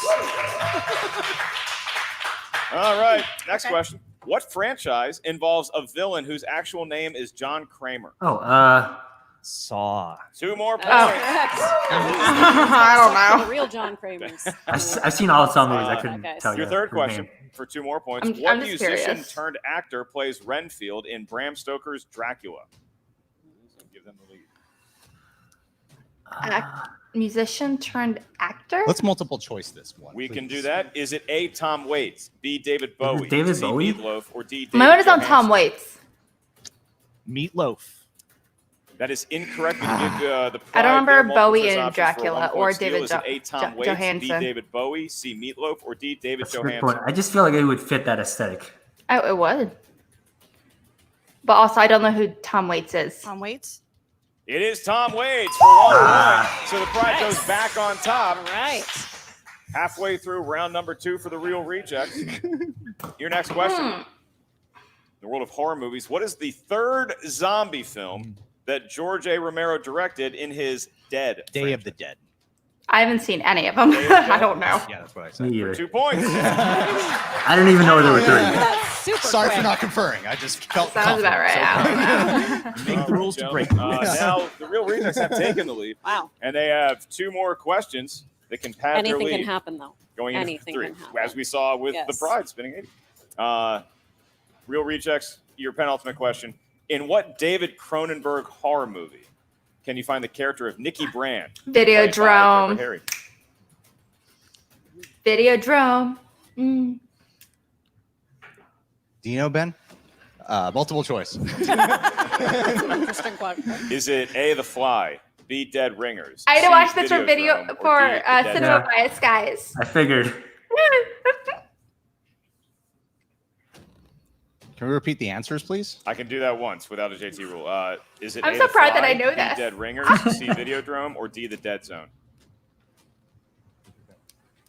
Speaker 6: All right, next question. What franchise involves a villain whose actual name is John Kramer?
Speaker 1: Oh,
Speaker 16: Saw.
Speaker 6: 2 more points.
Speaker 7: Correct.
Speaker 2: I don't know.
Speaker 7: The real John Kramer's.
Speaker 1: I've seen all the Saw movies. I couldn't
Speaker 7: Okay.
Speaker 1: tell you.
Speaker 6: Your third
Speaker 1: his
Speaker 6: question
Speaker 1: name.
Speaker 6: for 2 more points.
Speaker 2: I'm
Speaker 6: What
Speaker 2: just
Speaker 6: musician
Speaker 2: curious.
Speaker 6: turned actor plays Renfield in Bram Stoker's Dracula? Give them the lead.
Speaker 2: Musician turned actor.
Speaker 15: Let's multiple choice this one.
Speaker 6: We can
Speaker 15: please.
Speaker 6: do that. Is it A, Tom Waits, B, David Bowie,
Speaker 1: David
Speaker 6: C,
Speaker 1: Bowie?
Speaker 6: Meatloaf, or D, David
Speaker 2: My one is on Tom
Speaker 6: Johansen?
Speaker 2: Waits.
Speaker 16: Meatloaf.
Speaker 6: That is incorrect. We can give the prize
Speaker 2: I don't remember
Speaker 6: there multiple
Speaker 2: Bowie
Speaker 6: choice
Speaker 2: in
Speaker 6: options for a
Speaker 2: Dracula
Speaker 6: 1 point
Speaker 2: or
Speaker 6: steal.
Speaker 2: David
Speaker 6: Is it A, Tom Waits, B,
Speaker 2: Johansen.
Speaker 6: David Bowie, C, Meatloaf, or D, David
Speaker 1: That's a good point.
Speaker 6: Johansen?
Speaker 1: I just feel like it would fit that aesthetic.
Speaker 2: Oh, it would. But also, I don't know who Tom Waits is.
Speaker 10: Tom Waits.
Speaker 6: It is Tom Waits for 1 point. So the prize goes back on top.
Speaker 7: All right.
Speaker 6: Halfway through round number 2 for the Real Rejects. Your next question. In the world of horror movies, what is the 3rd zombie film that George A. Romero directed in his Dead
Speaker 15: Day of the Dead.
Speaker 2: I haven't seen any of them.
Speaker 6: Day of the
Speaker 2: I don't know.
Speaker 15: Yeah, that's what I said.
Speaker 1: Me either.
Speaker 6: 2 points.
Speaker 1: I didn't even know there were 3.
Speaker 7: That's super
Speaker 15: Sorry
Speaker 7: quick.
Speaker 15: for not conferring. I just felt
Speaker 2: Sounds about right. I don't know.
Speaker 16: Make the rules to break.
Speaker 6: Now, the Real Rejects have taken the lead,
Speaker 7: Wow.
Speaker 6: and they have 2 more questions that can pad
Speaker 7: Anything
Speaker 6: their
Speaker 7: can
Speaker 6: lead
Speaker 7: happen, though.
Speaker 6: going into
Speaker 7: Anything
Speaker 6: 3,
Speaker 7: can happen.
Speaker 6: as we saw with the
Speaker 7: Yes.
Speaker 6: Pride spinning 80. Real Rejects, your penultimate question. In what David Cronenberg horror movie can you find the character of Nikki Brand? played by
Speaker 2: Videodrome.
Speaker 6: Pepper Harry?
Speaker 2: Videodrome.
Speaker 15: Do you know, Ben? Multiple choice.
Speaker 7: Interesting question.
Speaker 6: Is it A, The Fly, B, Dead Ringers?
Speaker 2: I had to
Speaker 6: C,
Speaker 2: watch this for
Speaker 6: Videodrome, or
Speaker 2: for
Speaker 6: D, The Dead
Speaker 2: Cinema
Speaker 1: Yeah.
Speaker 2: Bias, guys.
Speaker 1: I figured.
Speaker 15: Can we repeat the answers, please?
Speaker 6: I can do that once without a JT rule. Is it
Speaker 2: I'm
Speaker 6: A,
Speaker 2: so
Speaker 6: The
Speaker 2: proud that
Speaker 6: Fly,
Speaker 2: I know
Speaker 6: B,
Speaker 2: this.
Speaker 6: Dead Ringers, C, Videodrome, or D, The Dead Zone?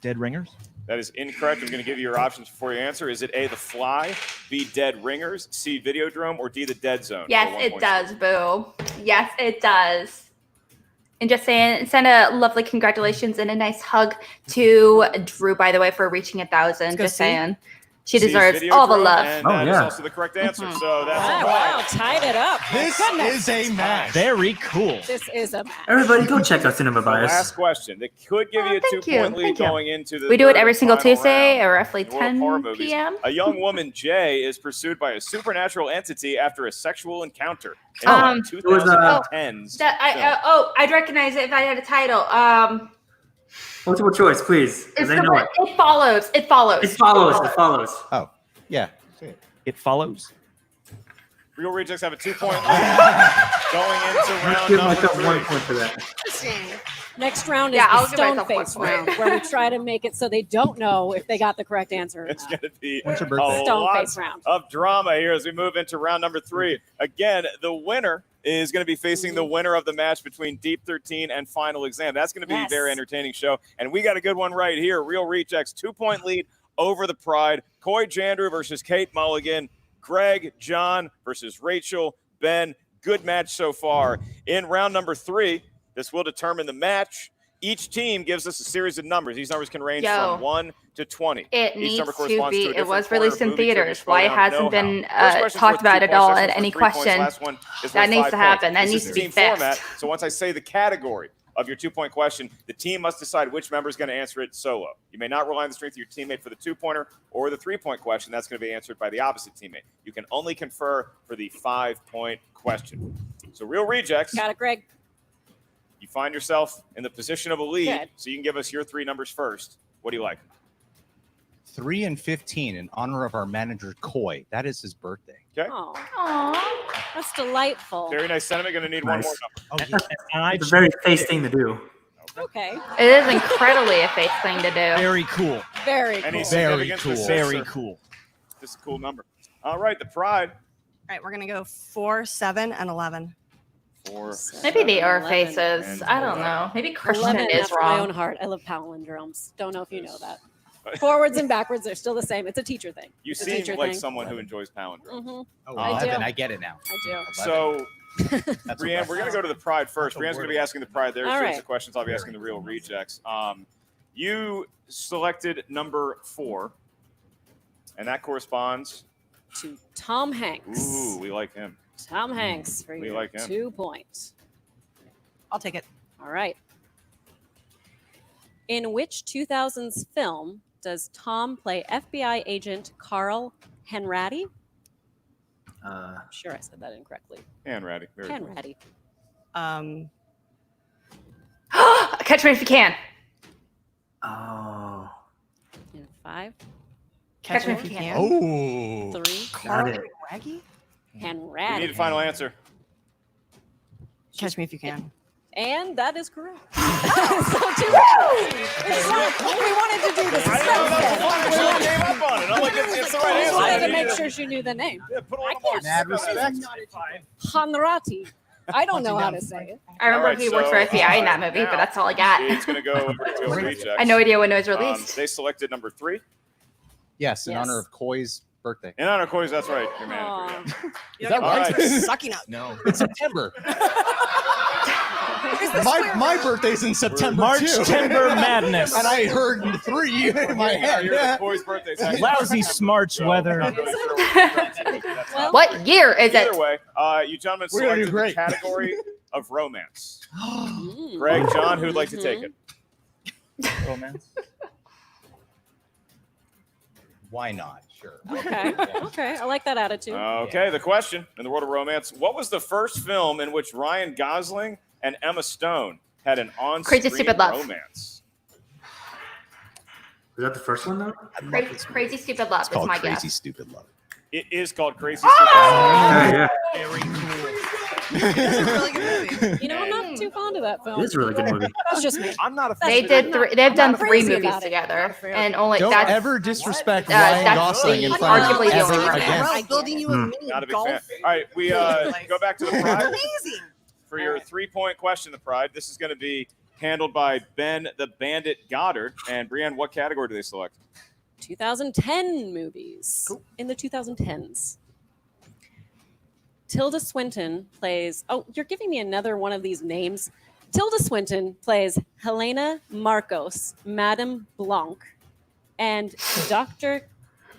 Speaker 16: Dead Ringers.
Speaker 6: That is incorrect. I'm going to give you your options before you answer. Is it A, The Fly, B, Dead Ringers, C, Videodrome, or D, The Dead Zone?
Speaker 2: Yes,
Speaker 6: For 1
Speaker 2: it
Speaker 6: point.
Speaker 2: does, Boo. Yes, it does. And just saying, send a lovely congratulations and a nice hug to Drew, by the way, for reaching 1,000.
Speaker 10: go
Speaker 2: Just
Speaker 10: see.
Speaker 2: saying. She
Speaker 6: C,
Speaker 2: deserves all the
Speaker 6: Videodrome,
Speaker 2: love.
Speaker 6: And
Speaker 1: Oh,
Speaker 6: that is
Speaker 1: yeah.
Speaker 6: also the correct answer.
Speaker 2: Mhm.
Speaker 6: So that's
Speaker 7: Wow,
Speaker 6: a
Speaker 7: wow, tied it up. My
Speaker 15: This
Speaker 7: goodness.
Speaker 15: is a match.
Speaker 16: Very cool.
Speaker 7: This is a match.
Speaker 1: Everybody, go check out Cinema
Speaker 6: the last
Speaker 1: Bias.
Speaker 6: question that could give you a
Speaker 2: thank
Speaker 6: 2-point
Speaker 2: you,
Speaker 6: lead
Speaker 2: thank you.
Speaker 6: going into the
Speaker 2: We do it
Speaker 6: third
Speaker 2: every
Speaker 6: and
Speaker 2: single
Speaker 6: final
Speaker 2: Tuesday
Speaker 6: round.
Speaker 2: or roughly
Speaker 6: In the world of horror
Speaker 2: 10
Speaker 6: movies,
Speaker 2: p.m.
Speaker 6: A young woman, Jay, is pursued by a supernatural entity after a sexual encounter in
Speaker 2: Um,
Speaker 6: the
Speaker 1: it was,
Speaker 6: 2010s.
Speaker 2: That I'd recognize it if I had a title.
Speaker 1: Multiple choice, please. 'Cause
Speaker 2: It's
Speaker 1: I
Speaker 2: the
Speaker 1: know
Speaker 2: one,
Speaker 1: it.
Speaker 2: it follows. It follows.
Speaker 1: It follows. It follows.
Speaker 15: Oh, yeah.
Speaker 16: It follows.
Speaker 6: Real Rejects have a 2-point lead going into
Speaker 1: Let's
Speaker 6: round
Speaker 1: give
Speaker 6: number
Speaker 1: myself
Speaker 6: 3.
Speaker 1: 1 point for that.
Speaker 7: Next round is
Speaker 2: Yeah, I'll
Speaker 7: the
Speaker 2: give
Speaker 7: stone
Speaker 2: myself
Speaker 7: face
Speaker 2: 1 point.
Speaker 7: round, where we try to make it so they don't know if they got the correct answer or
Speaker 6: It's
Speaker 7: not.
Speaker 6: going to be
Speaker 15: When's your
Speaker 6: a
Speaker 15: birthday?
Speaker 7: Stone
Speaker 6: lot
Speaker 7: face round.
Speaker 6: of drama here as we move into round number 3. Again, the winner is going to be facing the winner of the match between Deep 13 and Final Exam. That's going to be a
Speaker 7: Yes.
Speaker 6: very entertaining show. And we got a good one right here. Real Rejects, 2-point lead over the Pride. Coy Jandrew versus Kate Mulligan. Greg, John versus Rachel, Ben. Good match so far. In round number 3, this will determine the match. Each team gives us a series of numbers. These numbers can range from 1 to 20.
Speaker 2: It
Speaker 6: Each
Speaker 2: needs
Speaker 6: number
Speaker 2: to
Speaker 6: corresponds
Speaker 2: be.
Speaker 6: to a
Speaker 2: It
Speaker 6: different
Speaker 2: was
Speaker 6: corner
Speaker 2: released
Speaker 6: of
Speaker 2: in
Speaker 6: movie trivia
Speaker 2: theaters. Why it
Speaker 6: showdown.
Speaker 2: hasn't
Speaker 6: Know
Speaker 2: been
Speaker 6: how. First question's
Speaker 2: talked
Speaker 6: worth
Speaker 2: about
Speaker 6: 2
Speaker 2: at
Speaker 6: points.
Speaker 2: all
Speaker 6: Next
Speaker 2: in
Speaker 6: one's
Speaker 2: any
Speaker 6: worth 3 points.
Speaker 2: question?
Speaker 6: Last one is
Speaker 2: That
Speaker 6: worth
Speaker 2: needs
Speaker 6: 5
Speaker 2: to happen.
Speaker 6: points.
Speaker 2: That
Speaker 6: This
Speaker 2: needs
Speaker 6: is
Speaker 2: to be
Speaker 6: team
Speaker 2: fixed.
Speaker 6: format. So once I say the category of your 2-point question, the team must decide which member is going to answer it solo. You may not rely on the strength of your teammate for the 2-pointer or the 3-point question. That's going to be answered by the opposite teammate. You can only confer for the 5-point question. So Real Rejects.
Speaker 7: Got it, Greg.
Speaker 6: You find yourself in the position of a lead,
Speaker 7: Good.
Speaker 6: so you can give us your 3 numbers first. What do you like?
Speaker 15: 3 and 15 in honor of our manager Coy. That is his birthday.
Speaker 6: Okay.
Speaker 7: Aw, that's delightful.
Speaker 6: Very nice sentiment. Going to need one more number.
Speaker 1: It's a very face thing to do.
Speaker 7: Okay.
Speaker 2: It is incredibly a face thing to do.
Speaker 16: Very cool.
Speaker 7: Very cool.
Speaker 6: Any
Speaker 16: Very
Speaker 6: significance
Speaker 16: cool.
Speaker 6: to this,
Speaker 16: Very
Speaker 6: or-
Speaker 16: cool.
Speaker 6: Just a cool number. All right, the Pride.
Speaker 10: All right, we're gonna go 4, 7, and 11.
Speaker 6: 4.
Speaker 2: Maybe they are
Speaker 7: 11.
Speaker 2: faces. I don't know. Maybe Christian
Speaker 7: 11
Speaker 2: is
Speaker 7: after my own
Speaker 2: wrong.
Speaker 7: heart. I love palindromes. Don't know if you know that. Forwards and backwards, they're still the same. It's a teacher thing.
Speaker 6: You
Speaker 7: It's a
Speaker 6: seem
Speaker 7: teacher
Speaker 6: like
Speaker 7: thing.
Speaker 6: someone who enjoys palindromes.
Speaker 7: Mhm.
Speaker 15: Oh,
Speaker 7: I do.
Speaker 15: 11. I get it now.
Speaker 7: I do.
Speaker 6: So,
Speaker 15: That's
Speaker 6: Brianne, we're going to go to the Pride first.
Speaker 15: That's a
Speaker 6: Brianne's going to
Speaker 15: word.
Speaker 6: be asking the Pride their
Speaker 7: All
Speaker 6: series
Speaker 7: right.
Speaker 6: of questions. I'll be asking the Real Rejects. You selected number 4, and that corresponds
Speaker 7: To Tom Hanks.
Speaker 6: Ooh, we like him.
Speaker 7: Tom Hanks for
Speaker 6: We
Speaker 7: your
Speaker 6: like him.
Speaker 7: 2 points.
Speaker 10: I'll take it.
Speaker 7: All right. In which 2000s film does Tom play FBI agent Carl Hanratty? I'm sure I said that incorrectly.
Speaker 6: And Ratty. Very cool.
Speaker 7: Hanratty.
Speaker 2: Catch Me If You Can.
Speaker 1: Oh.
Speaker 7: In 5,
Speaker 2: Catch Me If You Can.
Speaker 15: Oh.
Speaker 7: 3,
Speaker 1: Got it.
Speaker 10: Raggy?
Speaker 6: We
Speaker 7: Hanratty.
Speaker 6: need a final answer.
Speaker 10: Catch Me If You Can.
Speaker 7: And that is correct. So 2 points. We wanted to do this.
Speaker 6: I know that was fun. She gave up on it. I'm like, it's the right
Speaker 7: I
Speaker 6: answer.
Speaker 7: just wanted to
Speaker 6: I
Speaker 7: make
Speaker 6: need
Speaker 7: sure she knew the name.
Speaker 6: Yeah, put a
Speaker 7: I
Speaker 6: little more
Speaker 7: can't.
Speaker 15: Mad respect.
Speaker 7: Hanratty. I don't know how to say it.
Speaker 2: I remember
Speaker 6: All right,
Speaker 2: he worked for
Speaker 6: so,
Speaker 2: FBI in that movie,
Speaker 6: now
Speaker 2: but that's all I got.
Speaker 6: It's going to go over to Real Rejects.
Speaker 2: I had no idea when it was released.
Speaker 6: They selected number 3.
Speaker 15: Yes, in
Speaker 7: Yes.
Speaker 15: honor of Coy's birthday.
Speaker 6: In honor of Coy's, that's right. Your manager.
Speaker 7: Aw.
Speaker 6: yeah.
Speaker 15: Is that
Speaker 6: All
Speaker 15: right?
Speaker 6: right.
Speaker 10: Sucking up.
Speaker 15: No. It's September. My birthday's in September
Speaker 16: March,
Speaker 15: too.
Speaker 16: September madness.
Speaker 15: And I heard 3 in my head.
Speaker 6: Yeah. Coy's birthday.
Speaker 16: Lousy smarch weather.
Speaker 7: Well,
Speaker 2: What year is it?
Speaker 6: Either way, you gentlemen
Speaker 15: We're gonna do
Speaker 6: selected the
Speaker 15: great.
Speaker 6: category of romance.
Speaker 7: mm.
Speaker 6: Greg, John, who'd like to take it?
Speaker 16: Romance.
Speaker 15: Why not? Sure.
Speaker 7: Okay. Okay. I like that attitude.
Speaker 6: Okay, the question in the world of romance: what was the first film in which Ryan Gosling and Emma Stone had an on-screen
Speaker 2: Crazy Stupid Love.
Speaker 6: romance?
Speaker 1: Is that the first one though?
Speaker 2: Crazy Stupid Love
Speaker 15: It's
Speaker 2: is
Speaker 15: called
Speaker 2: my
Speaker 15: Crazy
Speaker 2: guess.
Speaker 15: Stupid Love.
Speaker 6: It is called Crazy
Speaker 2: Ah!
Speaker 6: Stupid Love.
Speaker 1: Yeah,
Speaker 16: Very cool.
Speaker 10: It's a really good movie.
Speaker 7: You know, I'm not too fond of that film.
Speaker 1: it is a really good movie.
Speaker 7: That's just me.
Speaker 6: I'm not a
Speaker 2: They
Speaker 6: fan.
Speaker 2: did three. They've done 3
Speaker 7: crazy
Speaker 2: movies
Speaker 7: about it.
Speaker 2: together, and only
Speaker 15: Don't
Speaker 2: that's
Speaker 15: ever disrespect
Speaker 2: that's
Speaker 15: Ryan Gosling in
Speaker 2: the-
Speaker 15: front of
Speaker 2: arguably the
Speaker 15: ever
Speaker 2: only one.
Speaker 15: again.
Speaker 10: Well, building you a mini
Speaker 6: Not a big
Speaker 10: golf.
Speaker 6: fan. All right, we go back to the Pride.
Speaker 10: Amazing.
Speaker 6: For your 3-point question, the Pride. This is going to be handled by Ben the Bandit Goddard. And Brianne, what category do they select?
Speaker 7: 2010 movies. In the 2010s. Tilda Swinton plays. Oh, you're giving me another one of these names. Tilda Swinton plays Helena Marcos, Madame Blanc, and Dr.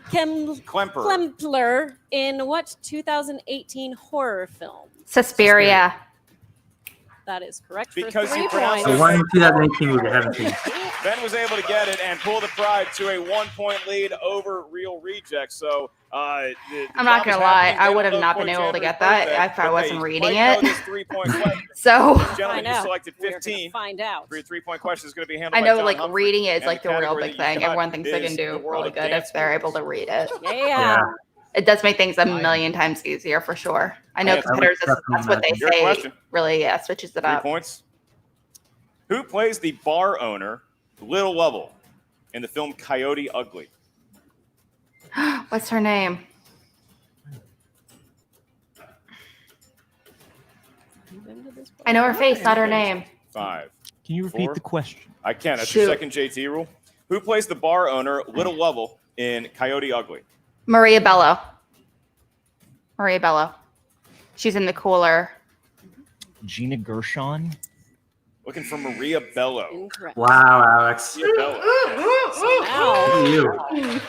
Speaker 6: Klemper.
Speaker 7: Klempler in what 2018 horror film?
Speaker 2: Suspiria.
Speaker 7: That is correct.
Speaker 6: Because
Speaker 7: for 3
Speaker 6: you pronounced
Speaker 7: points.
Speaker 1: The one in 2018 movie I haven't seen.
Speaker 6: Ben was able to get it and pull the Pride to a 1-point lead over Real Rejects. So
Speaker 2: I'm not gonna lie, I would have not been able to get that if I wasn't reading it. So
Speaker 6: Gentlemen, you selected
Speaker 7: We're gonna
Speaker 6: 15.
Speaker 7: find out.
Speaker 6: For your 3-point question is going to be handled
Speaker 2: I
Speaker 6: by
Speaker 2: know,
Speaker 6: John
Speaker 2: like
Speaker 6: Humphrey.
Speaker 2: reading it is
Speaker 6: And
Speaker 2: like the real
Speaker 6: category
Speaker 2: big
Speaker 6: that you
Speaker 2: thing.
Speaker 6: got
Speaker 2: Everyone thinks they
Speaker 6: is
Speaker 2: can
Speaker 6: the
Speaker 2: do
Speaker 6: world
Speaker 2: really
Speaker 6: of
Speaker 2: good
Speaker 6: dance
Speaker 2: if they're
Speaker 6: movies.
Speaker 2: able to read it.
Speaker 7: Yeah.
Speaker 2: It does make things a million times easier for sure. I know
Speaker 6: Yeah,
Speaker 2: computers, that's what they
Speaker 6: Your
Speaker 2: say.
Speaker 6: question.
Speaker 2: Really, switches it
Speaker 6: 3
Speaker 2: up.
Speaker 6: points. Who plays the bar owner, Little Lovell, in the film Coyote Ugly?
Speaker 2: What's her name? I know her face, not her name.
Speaker 6: 5.
Speaker 16: Can you repeat the question?
Speaker 6: I can. That's
Speaker 2: Shoot.
Speaker 6: your second JT rule. Who plays the bar owner, Little Lovell, in Coyote Ugly?
Speaker 2: Maria Bello. Maria Bello. She's in the cooler.
Speaker 16: Gina Gershon.
Speaker 6: Looking for Maria Bello.
Speaker 7: Incorrect.
Speaker 1: Wow, Alex.
Speaker 6: Maria Bello.
Speaker 7: So now,
Speaker 1: You.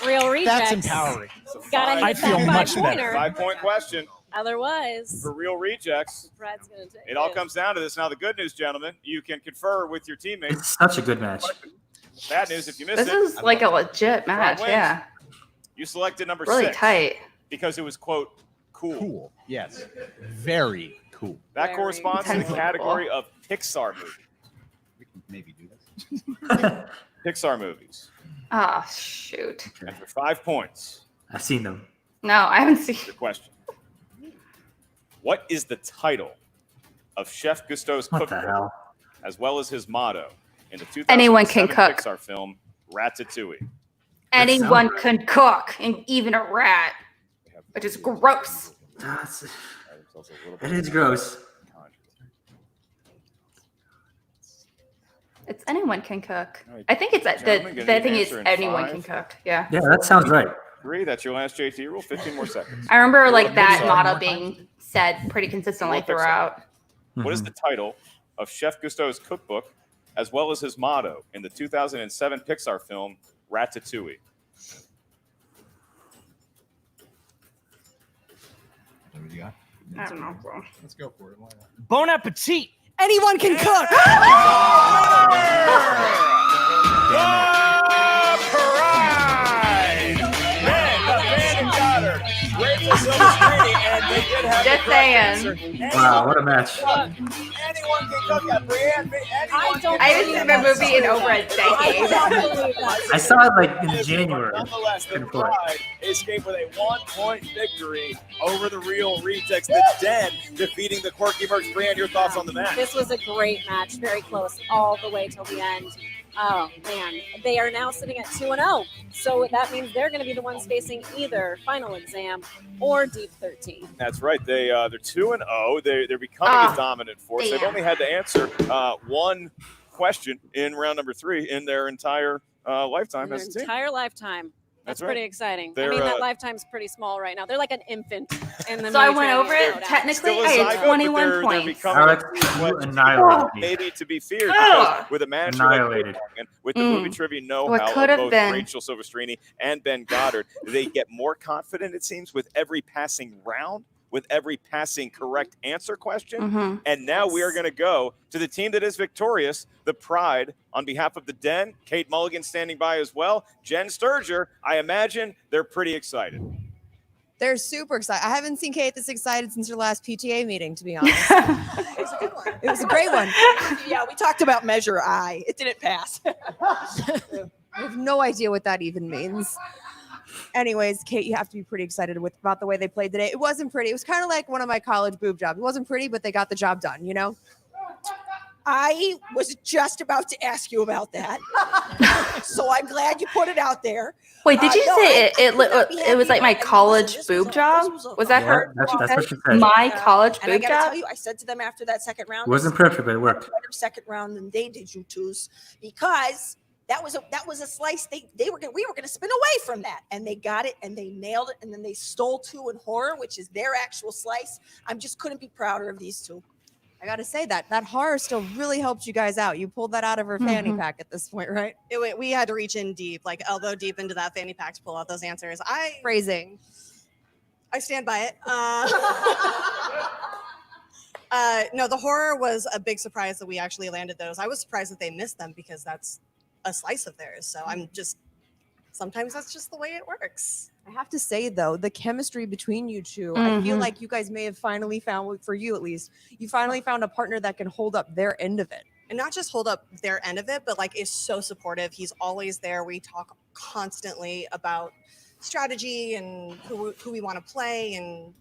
Speaker 7: Real Rejects.
Speaker 14: That's empowering.
Speaker 7: Gotta hit
Speaker 16: I feel
Speaker 7: that
Speaker 16: much
Speaker 7: 5-pointer.
Speaker 6: 5-point question
Speaker 7: Otherwise,
Speaker 6: for Real Rejects.
Speaker 7: Brad's gonna take
Speaker 6: It all comes down to this. Now, the good news, gentlemen, you can confer with your teammates.
Speaker 1: It's such a good match.
Speaker 6: Bad news, if you miss
Speaker 2: This
Speaker 6: it,
Speaker 2: is like a legit match.
Speaker 6: wins.
Speaker 2: Yeah.
Speaker 6: you selected number
Speaker 2: Really
Speaker 6: 6
Speaker 2: tight.
Speaker 6: because it was, quote, cool.
Speaker 15: Cool. Yes. Very cool.
Speaker 6: That
Speaker 7: Very
Speaker 6: corresponds to the
Speaker 2: cool.
Speaker 6: category of Pixar movies.
Speaker 15: We can maybe do this.
Speaker 6: Pixar movies.
Speaker 2: Oh, shoot.
Speaker 6: And for 5 points,
Speaker 1: I've seen them.
Speaker 2: No, I haven't seen.
Speaker 6: your question. What is the title of Chef Gusteau's
Speaker 1: What the
Speaker 6: cookbook,
Speaker 1: hell?
Speaker 6: as well as his motto in the 2007
Speaker 2: Anyone can cook.
Speaker 6: Pixar film Ratatouille?
Speaker 2: Anyone
Speaker 1: sounds
Speaker 2: can cook, and even a rat, which is gross.
Speaker 1: That's, it is gross.
Speaker 2: It's anyone can cook.
Speaker 6: All right,
Speaker 2: I think it's
Speaker 6: gentlemen,
Speaker 2: the
Speaker 6: gonna need
Speaker 2: thing
Speaker 6: an
Speaker 2: is
Speaker 6: answer in
Speaker 2: anyone
Speaker 6: 5.
Speaker 2: can cook. Yeah.
Speaker 1: Yeah, that sounds right.
Speaker 6: 3, that's your last JT rule. 15 more seconds.
Speaker 2: I remember like
Speaker 6: Pixar.
Speaker 2: that motto being said pretty consistently
Speaker 6: Pixar.
Speaker 2: throughout.
Speaker 6: What is the title of Chef Gusteau's cookbook, as well as his motto in the 2007 Pixar film Ratatouille?
Speaker 15: What do you got?
Speaker 2: I don't know, bro.
Speaker 15: Let's go for it. Why not?
Speaker 16: Bon appetit.
Speaker 10: Anyone can cook.
Speaker 2: Just saying.
Speaker 1: Wow, what a match.
Speaker 6: Anyone can cook that, Brienne.
Speaker 2: I haven't seen the movie in over a decade.
Speaker 1: I saw it like in January.
Speaker 6: Nonetheless, the
Speaker 1: Couldn't play.
Speaker 6: Pride escaped with a 1-point victory over the Real Rejects. The Den defeating the Quirky Merc. Brienne, your thoughts on the match?
Speaker 7: this was a great match, very close all the way till the end. Oh man, they are now sitting at 2-0, so that means they're going to be the ones facing either Final Exam or Deep 13.
Speaker 6: That's right. They're 2-0. They're becoming a dominant force. They've
Speaker 2: damn.
Speaker 6: only had to answer one question in round number 3 in their entire lifetime
Speaker 7: Their
Speaker 6: as a team.
Speaker 7: entire lifetime.
Speaker 6: That's
Speaker 7: That's pretty
Speaker 6: right.
Speaker 7: exciting. I
Speaker 6: They're,
Speaker 7: mean, that lifetime's pretty small right now. They're like an infant in the
Speaker 2: So I
Speaker 7: military
Speaker 2: went over it.
Speaker 7: showdown.
Speaker 2: Technically,
Speaker 6: Still a
Speaker 2: I had
Speaker 6: zygote, but
Speaker 2: 21
Speaker 6: they're
Speaker 2: points.
Speaker 6: becoming
Speaker 1: Alex,
Speaker 6: a team
Speaker 1: you
Speaker 6: that
Speaker 1: annihilated me.
Speaker 6: maybe to be feared
Speaker 2: Ugh.
Speaker 6: because with a manager
Speaker 1: Annihilated.
Speaker 6: like and with the movie trivia know-how
Speaker 2: What
Speaker 6: of
Speaker 2: could have
Speaker 6: both
Speaker 2: been.
Speaker 6: Rachel Silvestrini and Ben Goddard, they get more confident, it seems, with every passing round, with every passing correct answer question.
Speaker 2: Mhm.
Speaker 6: And now we are going to go to the team that is victorious, the Pride. On behalf of the Den, Kate Mulligan standing by as well. Jen Sturger, I imagine they're pretty excited.
Speaker 17: They're super excited. I haven't seen Kate this excited since her last PTA meeting, to be honest.
Speaker 10: It was a good one.
Speaker 17: It was a great one.
Speaker 10: Yeah, we talked about Measure I. It didn't pass.
Speaker 17: I have no idea what that even means. Anyways, Kate, you have to be pretty excited about the way they played today. It wasn't pretty. It was kind of like one of my college boob jobs. It wasn't pretty, but they got the job done, you know?
Speaker 10: I was just about to ask you about that. So I'm glad you put it out there.
Speaker 2: Wait, did you
Speaker 10: No,
Speaker 2: say
Speaker 10: I
Speaker 2: it
Speaker 10: could not be
Speaker 2: was like my
Speaker 10: happier. I mean,
Speaker 2: college
Speaker 10: listen, this
Speaker 2: boob
Speaker 10: was
Speaker 2: job?
Speaker 10: a-
Speaker 2: Was that
Speaker 1: Yeah,
Speaker 2: her?
Speaker 1: that's what she said.
Speaker 2: My college
Speaker 10: And I
Speaker 2: boob
Speaker 10: gotta
Speaker 2: job?
Speaker 10: tell you, I said to them after that second round,
Speaker 1: It wasn't perfect, but it worked.
Speaker 10: better second round than they did, you twos, because that was a slice we were gonna spin away from that, and they got it and they nailed it, and then they stole 2 in horror, which is their actual slice. I just couldn't be prouder of these two.
Speaker 17: I got to say that horror still really helped you guys out. You pulled that out of her fanny pack at this point, right?
Speaker 10: We had to reach in deep, like elbow deep into that fanny pack to pull out those answers.
Speaker 17: Phrasing.
Speaker 10: I stand by it. No, the horror was a big surprise that we actually landed those. I was surprised that they missed them because that's a slice of theirs. So sometimes that's just the way it works.
Speaker 17: I have to say, though, the chemistry between you two, I feel like you guys may have finally found, for you at least, you finally found a partner that can hold up their end of it.
Speaker 10: And not just hold up their end of it, but like is so supportive. He's always there. We talk constantly about strategy and who we want to play and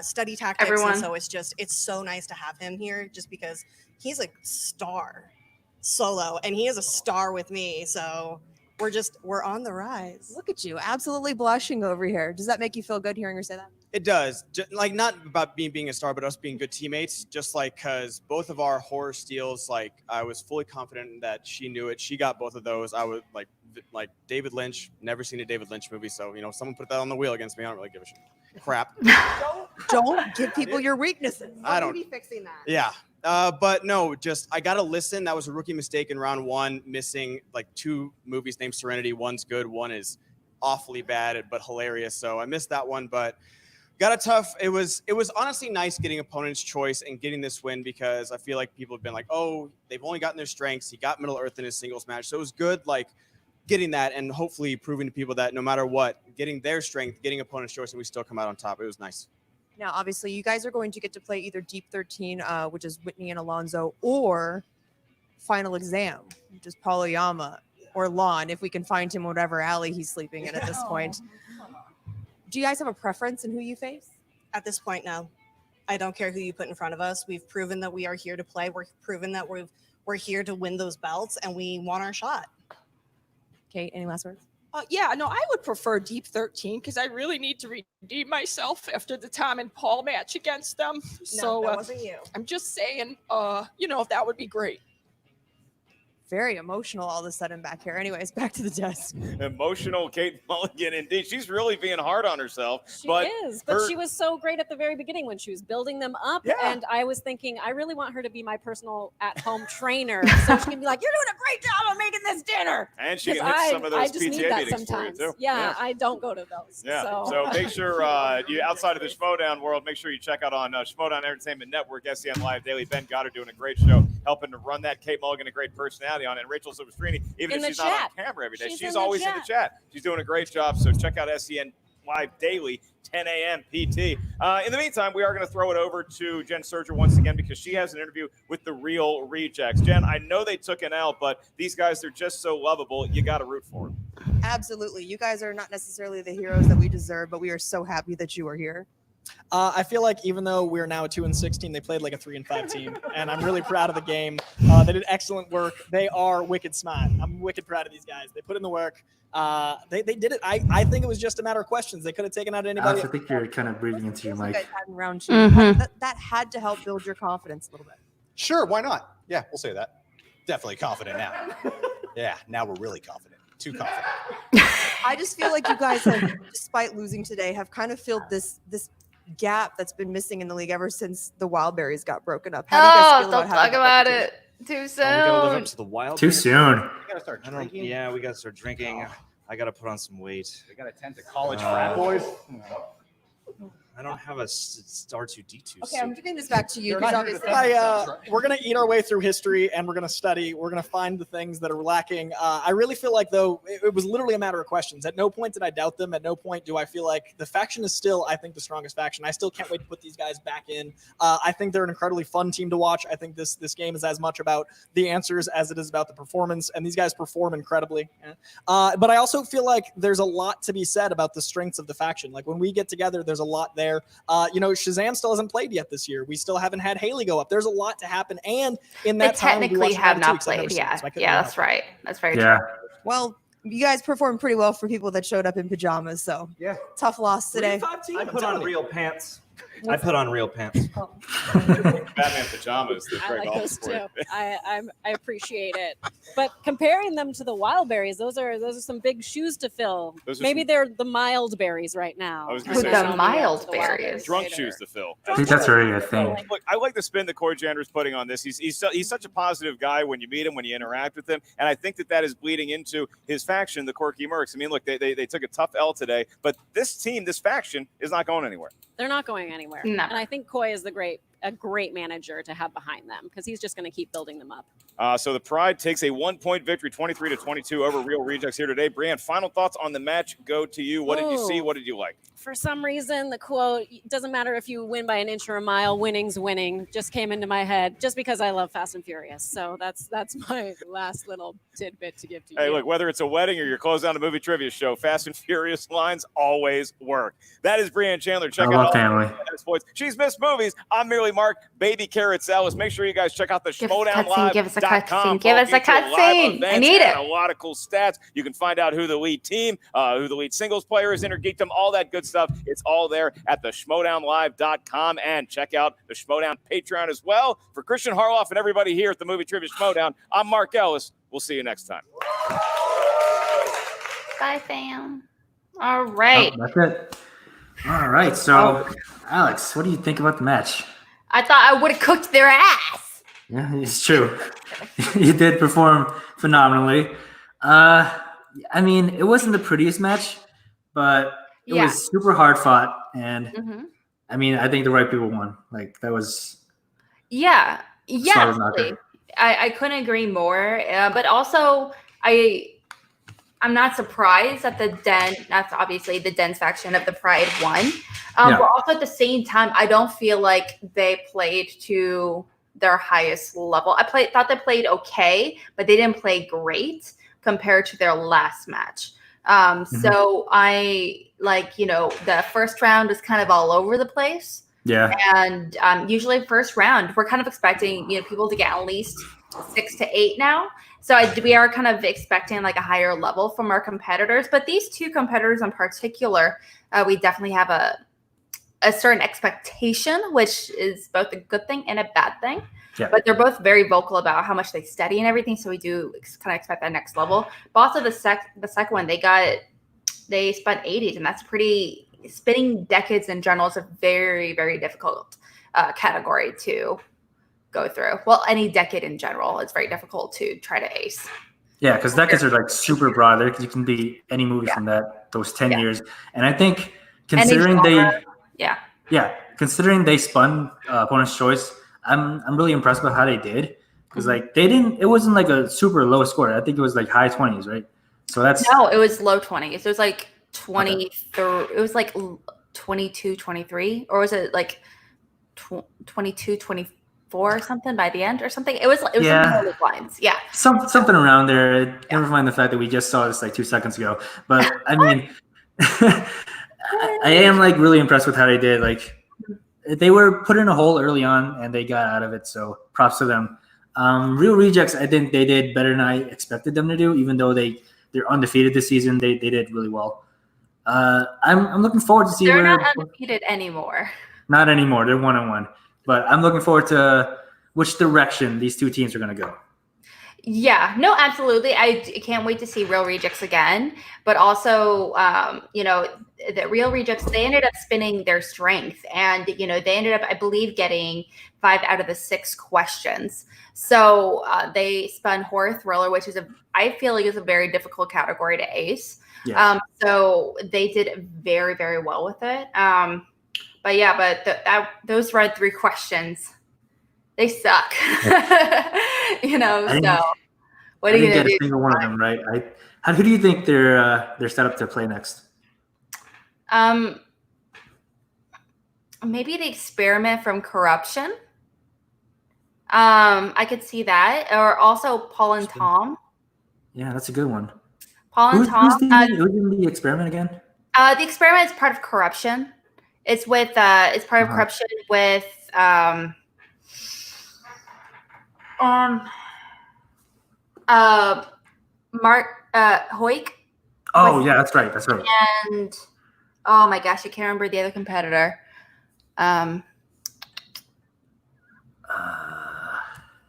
Speaker 10: study tactics.
Speaker 2: Everyone.
Speaker 10: And so it's so nice to have him here just because he's a star solo and he is a star with me. So we're on the rise.
Speaker 17: Look at you, absolutely blushing over here. Does that make you feel good hearing her say that?
Speaker 8: It does. Like, not about being a star, but us being good teammates. Just like, because both of our horror steals, like, I was fully confident that she knew it. She got both of those. I was like like David Lynch. Never seen a David Lynch movie, so someone put that on the wheel against me. I don't really give a shit. Crap.
Speaker 17: Don't give people your weaknesses.
Speaker 8: I don't.
Speaker 17: Be fixing that.
Speaker 8: Yeah. But no, I got to listen. That was a rookie mistake in round 1, missing like 2 movies named Serenity. One's good, one is awfully bad, but hilarious. So I missed that one, but got a tough. It was honestly nice getting opponent's choice and getting this win, because I feel like people have been like, oh, they've only gotten their strengths. He got Middle Earth in his singles match. So it was good, like getting that and hopefully proving to people that no matter what, getting their strength, getting opponent's choice, and we still come out on top. It was nice.
Speaker 17: Now, obviously, you guys are going to get to play either Deep 13, which is Whitney and Alonzo, or Final Exam, which is Pauliyama or Lon, if we can find him whatever alley he's sleeping in at this point. Do you guys have a preference in who you face?
Speaker 18: At this point, no. I don't care who you put in front of us. We've proven that we are here to play. We're proven that we're here to win those belts, and we want our shot.
Speaker 17: Kate, any last words?
Speaker 9: Yeah, no, I would prefer Deep 13 because I really need to redeem myself after the Tom and Paul match against them.
Speaker 18: No, that wasn't you.
Speaker 9: I'm just saying, that would be great.
Speaker 17: Very emotional all of a sudden back here. Anyways, back to the desk.
Speaker 6: Emotional Kate Mulligan, indeed. She's really being hard on herself.
Speaker 7: She is, but she was so great at the very beginning when she was building them up.
Speaker 6: Yeah.
Speaker 7: And I was thinking, I really want her to be my personal at-home trainer. So she can be like, you're doing a great job of making this dinner.
Speaker 6: And she can
Speaker 7: 'Cause
Speaker 6: hit some of
Speaker 7: I
Speaker 6: those
Speaker 7: just need
Speaker 6: PTA
Speaker 7: that
Speaker 6: meetings for you,
Speaker 7: sometimes.
Speaker 6: too.
Speaker 7: Yeah, I don't go to those.
Speaker 6: Yeah, so make sure you outside of the Schmodown world, make sure you check out on Schmodown Entertainment Network, SEN Live Daily. Ben Goddard doing a great show, helping to run that. Kate Mulligan, a great personality on it. And Rachel Silverstreet, even
Speaker 7: In
Speaker 6: if she's
Speaker 7: the
Speaker 6: not on
Speaker 7: chat.
Speaker 6: camera every day,
Speaker 7: She's
Speaker 6: she's
Speaker 7: in the
Speaker 6: always in the chat. She's doing a great job. So check out SEN Live Daily, 10 a.m. PT. In the meantime, we are going to throw it over to Jen Serger once again, because she has an interview with the Real Rejects. Jen, I know they took an L, but these guys, they're just so lovable. You got to root for them.
Speaker 17: Absolutely. You guys are not necessarily the heroes that we deserve, but we are so happy that you are here.
Speaker 14: I feel like even though we're now a 2-16, they played like a 3-5 team, and I'm really proud of the game. They did excellent work. They are wicked smart. I'm wicked proud of these guys. They put in the work. They did it. I think it was just a matter of questions. They could have taken out anybody.
Speaker 1: Alex, I think you're kind of breathing into your mic.
Speaker 17: In round 2. That had to help build your confidence a little bit.
Speaker 12: Sure, why not? Yeah, we'll say that. Definitely confident now. Yeah, now we're really confident. Too confident.
Speaker 17: I just feel like you guys have, despite losing today, have kind of filled this gap that's been missing in the league ever since the Wildberries got broken up. How do you guys feel
Speaker 2: don't
Speaker 17: about
Speaker 2: talk about it. Too soon.
Speaker 19: We gotta live up to the wild.
Speaker 1: Too soon.
Speaker 19: We gotta start drinking. Yeah, we gotta start drinking. I gotta put on some weight.
Speaker 12: We gotta attend to college frat boys.
Speaker 19: I don't have a R2D2.
Speaker 17: Okay, I'm giving this back to you.
Speaker 14: We're going to eat our way through history, and we're going to study. We're going to find the things that are lacking. I really feel like, though, it was literally a matter of questions. At no point did I doubt them. At no point do I feel like the faction is still, I think, the strongest faction. I still can't wait to put these guys back in. I think they're an incredibly fun team to watch. I think this game is as much about the answers as it is about the performance, and these guys perform incredibly. But I also feel like there's a lot to be said about the strengths of the faction. Like, when we get together, there's a lot there. Shazam still hasn't played yet this year. We still haven't had Haley go up. There's a lot to happen, and in that time, we
Speaker 2: technically
Speaker 14: watched
Speaker 2: have
Speaker 14: another
Speaker 2: not
Speaker 14: 2 weeks.
Speaker 2: played. Yeah,
Speaker 14: So
Speaker 2: that's right. That's very
Speaker 1: Yeah.
Speaker 2: true.
Speaker 17: Well, you guys performed pretty well for people that showed up in pajamas. So
Speaker 19: yeah,
Speaker 17: tough loss today.
Speaker 19: I put on real pants. I put on real pants.
Speaker 6: Batman pajamas.
Speaker 7: I like those too. I appreciate it. But comparing them to the wild berries, those are some big shoes to fill. Maybe they're the mild berries right now.
Speaker 6: I was
Speaker 2: With the mild berries.
Speaker 6: Drunk shoes to fill.
Speaker 1: I think that's very good thing.
Speaker 6: Look, I like the spin that Corey Jander's putting on this. He's such a positive guy when you meet him, when you interact with him, and I think that is bleeding into his faction, the Quirky Mercs. I mean, look, they took a tough L today, but this team, this faction, is not going anywhere.
Speaker 7: They're not going anywhere.
Speaker 2: No.
Speaker 7: And I think Koi is a great manager to have behind them because he's just going to keep building them up.
Speaker 6: So the Pride takes a 1-point victory, 23-22 over Real Rejects here today. Brianne, final thoughts on the match go to you. What did you see? What did you like?
Speaker 7: For some reason, the quote, doesn't matter if you win by an inch or a mile, winning's winning, just came into my head just because I love Fast and Furious. So that's my last little tidbit to give to you.
Speaker 6: Hey, look, whether it's a wedding or you're closing down a movie trivia show, Fast and Furious lines always work. That is Brianne Chandler. Check out all
Speaker 1: family.
Speaker 6: sports. She's missed movies. I'm merely Mark, Baby Carrot Salad. Make sure you guys check out the SchmodownLive.com.
Speaker 2: Give us a cutscene. Give us a cutscene. I need it.
Speaker 6: A lot of cool stats. You can find out who the lead team, who the lead singles player is, Intergeekdom, all that good stuff. It's all there at the SchmodownLive.com, and check out the Schmodown Patreon as well. For Christian Harloff and everybody here at the Movie Trivia Schmodown, I'm Mark Ellis. We'll see you next time.
Speaker 2: Bye, fam. All right.
Speaker 1: That's it. All right. So, Alex, what do you think about the match?
Speaker 2: I thought I would have cooked their ass.
Speaker 1: Yeah, it's true. You did perform phenomenally. I mean, it wasn't the prettiest match, but it was super hard fought, and I mean, I think the right people won. Like that was
Speaker 2: Yeah.
Speaker 1: solid knocker.
Speaker 2: Absolutely. I couldn't agree more. But also, I'm not surprised that the Den, that's obviously the Den's faction of the Pride won. But also at the same time, I don't feel like they played to their highest level. Thought they played okay, but they didn't play great compared to their last match. So I the first round was kind of all over the place.
Speaker 1: Yeah.
Speaker 2: And usually first round, we're kind of expecting people to get at least 6 to 8 now. So we are kind of expecting like a higher level from our competitors. But these two competitors in particular, we definitely have a certain expectation, which is both a good thing and a bad thing.
Speaker 1: Yeah.
Speaker 2: But they're both very vocal about how much they study and everything. So we do kind of expect that next level. But also the second one, they spun 80s, and that's pretty. Spinning decades in general is a very, very difficult category to go through. Well, any decade in general, it's very difficult to try to ace.
Speaker 1: Yeah, because decades are like super broad. You can be any movie from those 10 years. And I think considering considering they spun opponent's choice, I'm really impressed with how they did. Because like it wasn't like a super low score. I think it was like high 20s, right? So
Speaker 2: No, it was low 20s. It was like 23. It was like 22, 23, or was it like 22, 24 or something by the end or something? It was something along those lines. Yeah.
Speaker 1: Something around there. Never mind the fact that we just saw this like 2 seconds ago. But I mean, I am like really impressed with how they did. Like they were put in a hole early on and they got out of it. So props to them. Real Rejects, I think they did better than I expected them to do, even though they're undefeated this season. They did really well. I'm looking forward to see
Speaker 2: they're not undefeated anymore.
Speaker 1: Not anymore. They're 1-1. But I'm looking forward to which direction these two teams are going to go.
Speaker 2: Yeah, no, absolutely. I can't wait to see Real Rejects again. But also, the Real Rejects, they ended up spinning their strength. And, they ended up, I believe, getting 5 out of the 6 questions. So they spun Horror Thriller, which I feel like is a very difficult category to ace.
Speaker 1: Yeah.
Speaker 2: So they did very, very well with it. Those red 3 questions, they suck. So what are you gonna do?
Speaker 1: A single one of them, right? Who do you think they're set up to play next?
Speaker 2: Maybe the Experiment from Corruption. I could see that, or also Paul and Tom.
Speaker 1: Yeah, that's a good one.
Speaker 2: Paul and Tom.
Speaker 1: Who's in the Experiment again?
Speaker 2: The Experiment is part of Corruption. It's with it's part of Corruption with Mark Hoik.
Speaker 1: Oh yeah, that's right.
Speaker 2: And oh my gosh, I can't remember the other competitor.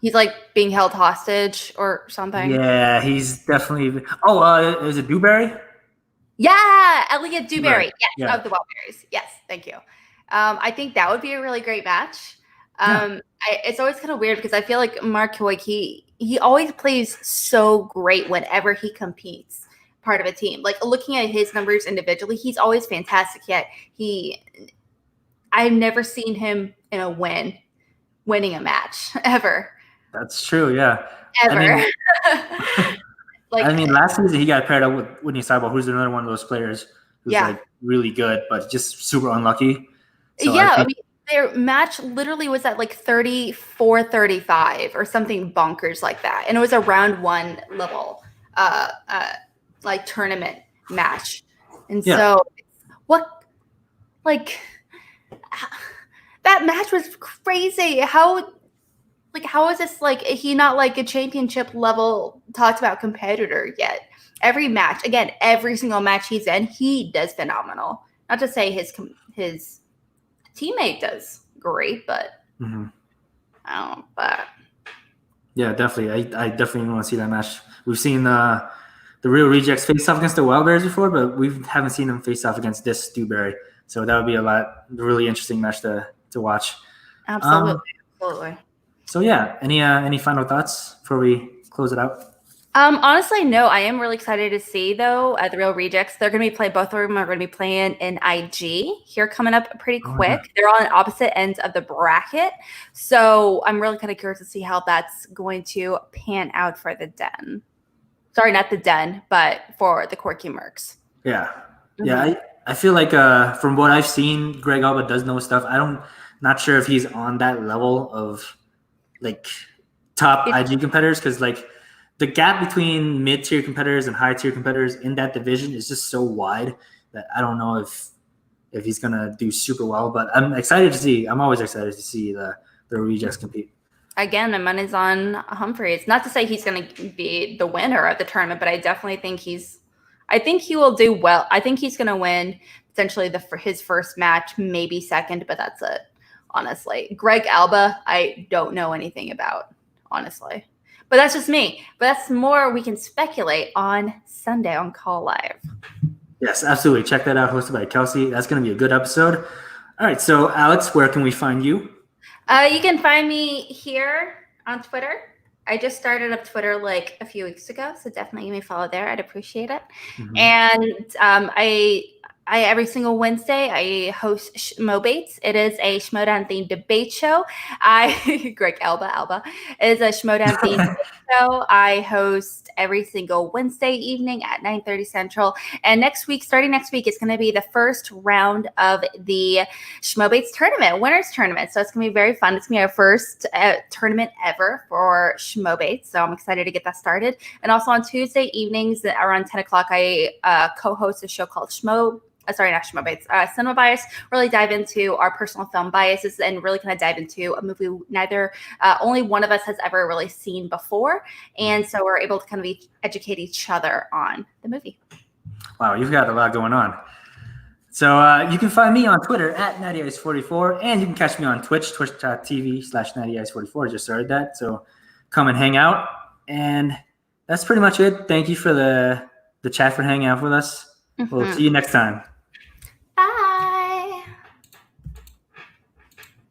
Speaker 2: He's like being held hostage or something.
Speaker 1: Yeah, he's definitely. Is it Dewberry?
Speaker 2: Yeah, Elliot Dewberry.
Speaker 1: Right.
Speaker 2: Yes, of the Wildberries. Yes, thank you. I think that would be a really great match. It's always kind of weird because I feel like Mark Hoik, he always plays so great whenever he competes part of a team. Like looking at his numbers individually, he's always fantastic. Yet I've never seen him in a winning a match ever.
Speaker 1: That's true. Yeah.
Speaker 2: Ever.
Speaker 1: I mean, last season he got paired up with Whitney Seibel, who's another one of those players who's like really good, but just super unlucky. So
Speaker 2: I mean, their match literally was at like 34-35 or something bonkers like that, and it was a round 1 level, like tournament match. And so, that match was crazy. How is this he not like a championship level talked about competitor yet? Every match, again, every single match he's in, he does phenomenal. Not to say his teammate does great, but
Speaker 1: yeah, definitely. I definitely want to see that match. We've seen the Real Rejects face off against the Wild Bears before, but we haven't seen them face off against this Dewberry. So that would be a really interesting match to watch.
Speaker 2: Absolutely.
Speaker 1: So yeah, any final thoughts before we close it out?
Speaker 2: Honestly, no. I am really excited to see though the Real Rejects. They're going to be playing. Both of them are going to be playing in IG here coming up pretty quick.
Speaker 1: yeah.
Speaker 2: They're on opposite ends of the bracket, so I'm really kind of curious to see how that's going to pan out for the Den. Sorry, not the Den, but for the Quirky Mercs.
Speaker 1: Yeah, yeah. I feel like from what I've seen, Greg Alba does know stuff. Not sure if he's on that level of like top IG competitors, because like the gap between mid-tier competitors and high-tier competitors in that division is just so wide that I don't know if he's gonna do super well. But I'm excited to see. I'm always excited to see the Rejects compete.
Speaker 2: Again, my money's on Humphreys. Not to say he's going to be the winner of the tournament, but I definitely think I think he will do well. I think he's going to win potentially for his first match, maybe second, but that's it. Honestly, Greg Alba, I don't know anything about, honestly. But that's just me. But that's more we can speculate on Sunday on Call Live.
Speaker 1: Yes, absolutely. Check that out, hosted by Kelsey. That's going to be a good episode. All right, so Alex, where can we find you?
Speaker 2: You can find me here on Twitter. I just started up Twitter like a few weeks ago, so definitely give me a follow there. I'd appreciate it.
Speaker 1: Mm-hmm.
Speaker 2: And I every single Wednesday I host Schmobates. It is a Schmodown themed debate show. Greg Alba is a Schmodown themed debate show. I host every single Wednesday evening at 9:30 Central. And starting next week, it's going to be the first round of the Schmobates tournament, winners tournament. So it's going to be very fun. It's going to be our first tournament ever for Schmobates. So I'm excited to get that started. And also on Tuesday evenings around 10 o'clock, I co-host a show called Cinema Bias. Really dive into our personal film biases and really kind of dive into a movie only one of us has ever really seen before. And so we're able to kind of educate each other on the movie.
Speaker 1: Wow, you've got a lot going on. So you can find me on Twitter at NattyIce44, and you can catch me on Twitch, twitch.tv/NattyIce44. I just started that, so come and hang out. And that's pretty much it. Thank you for the chat, for hanging out with us. We'll see you next time.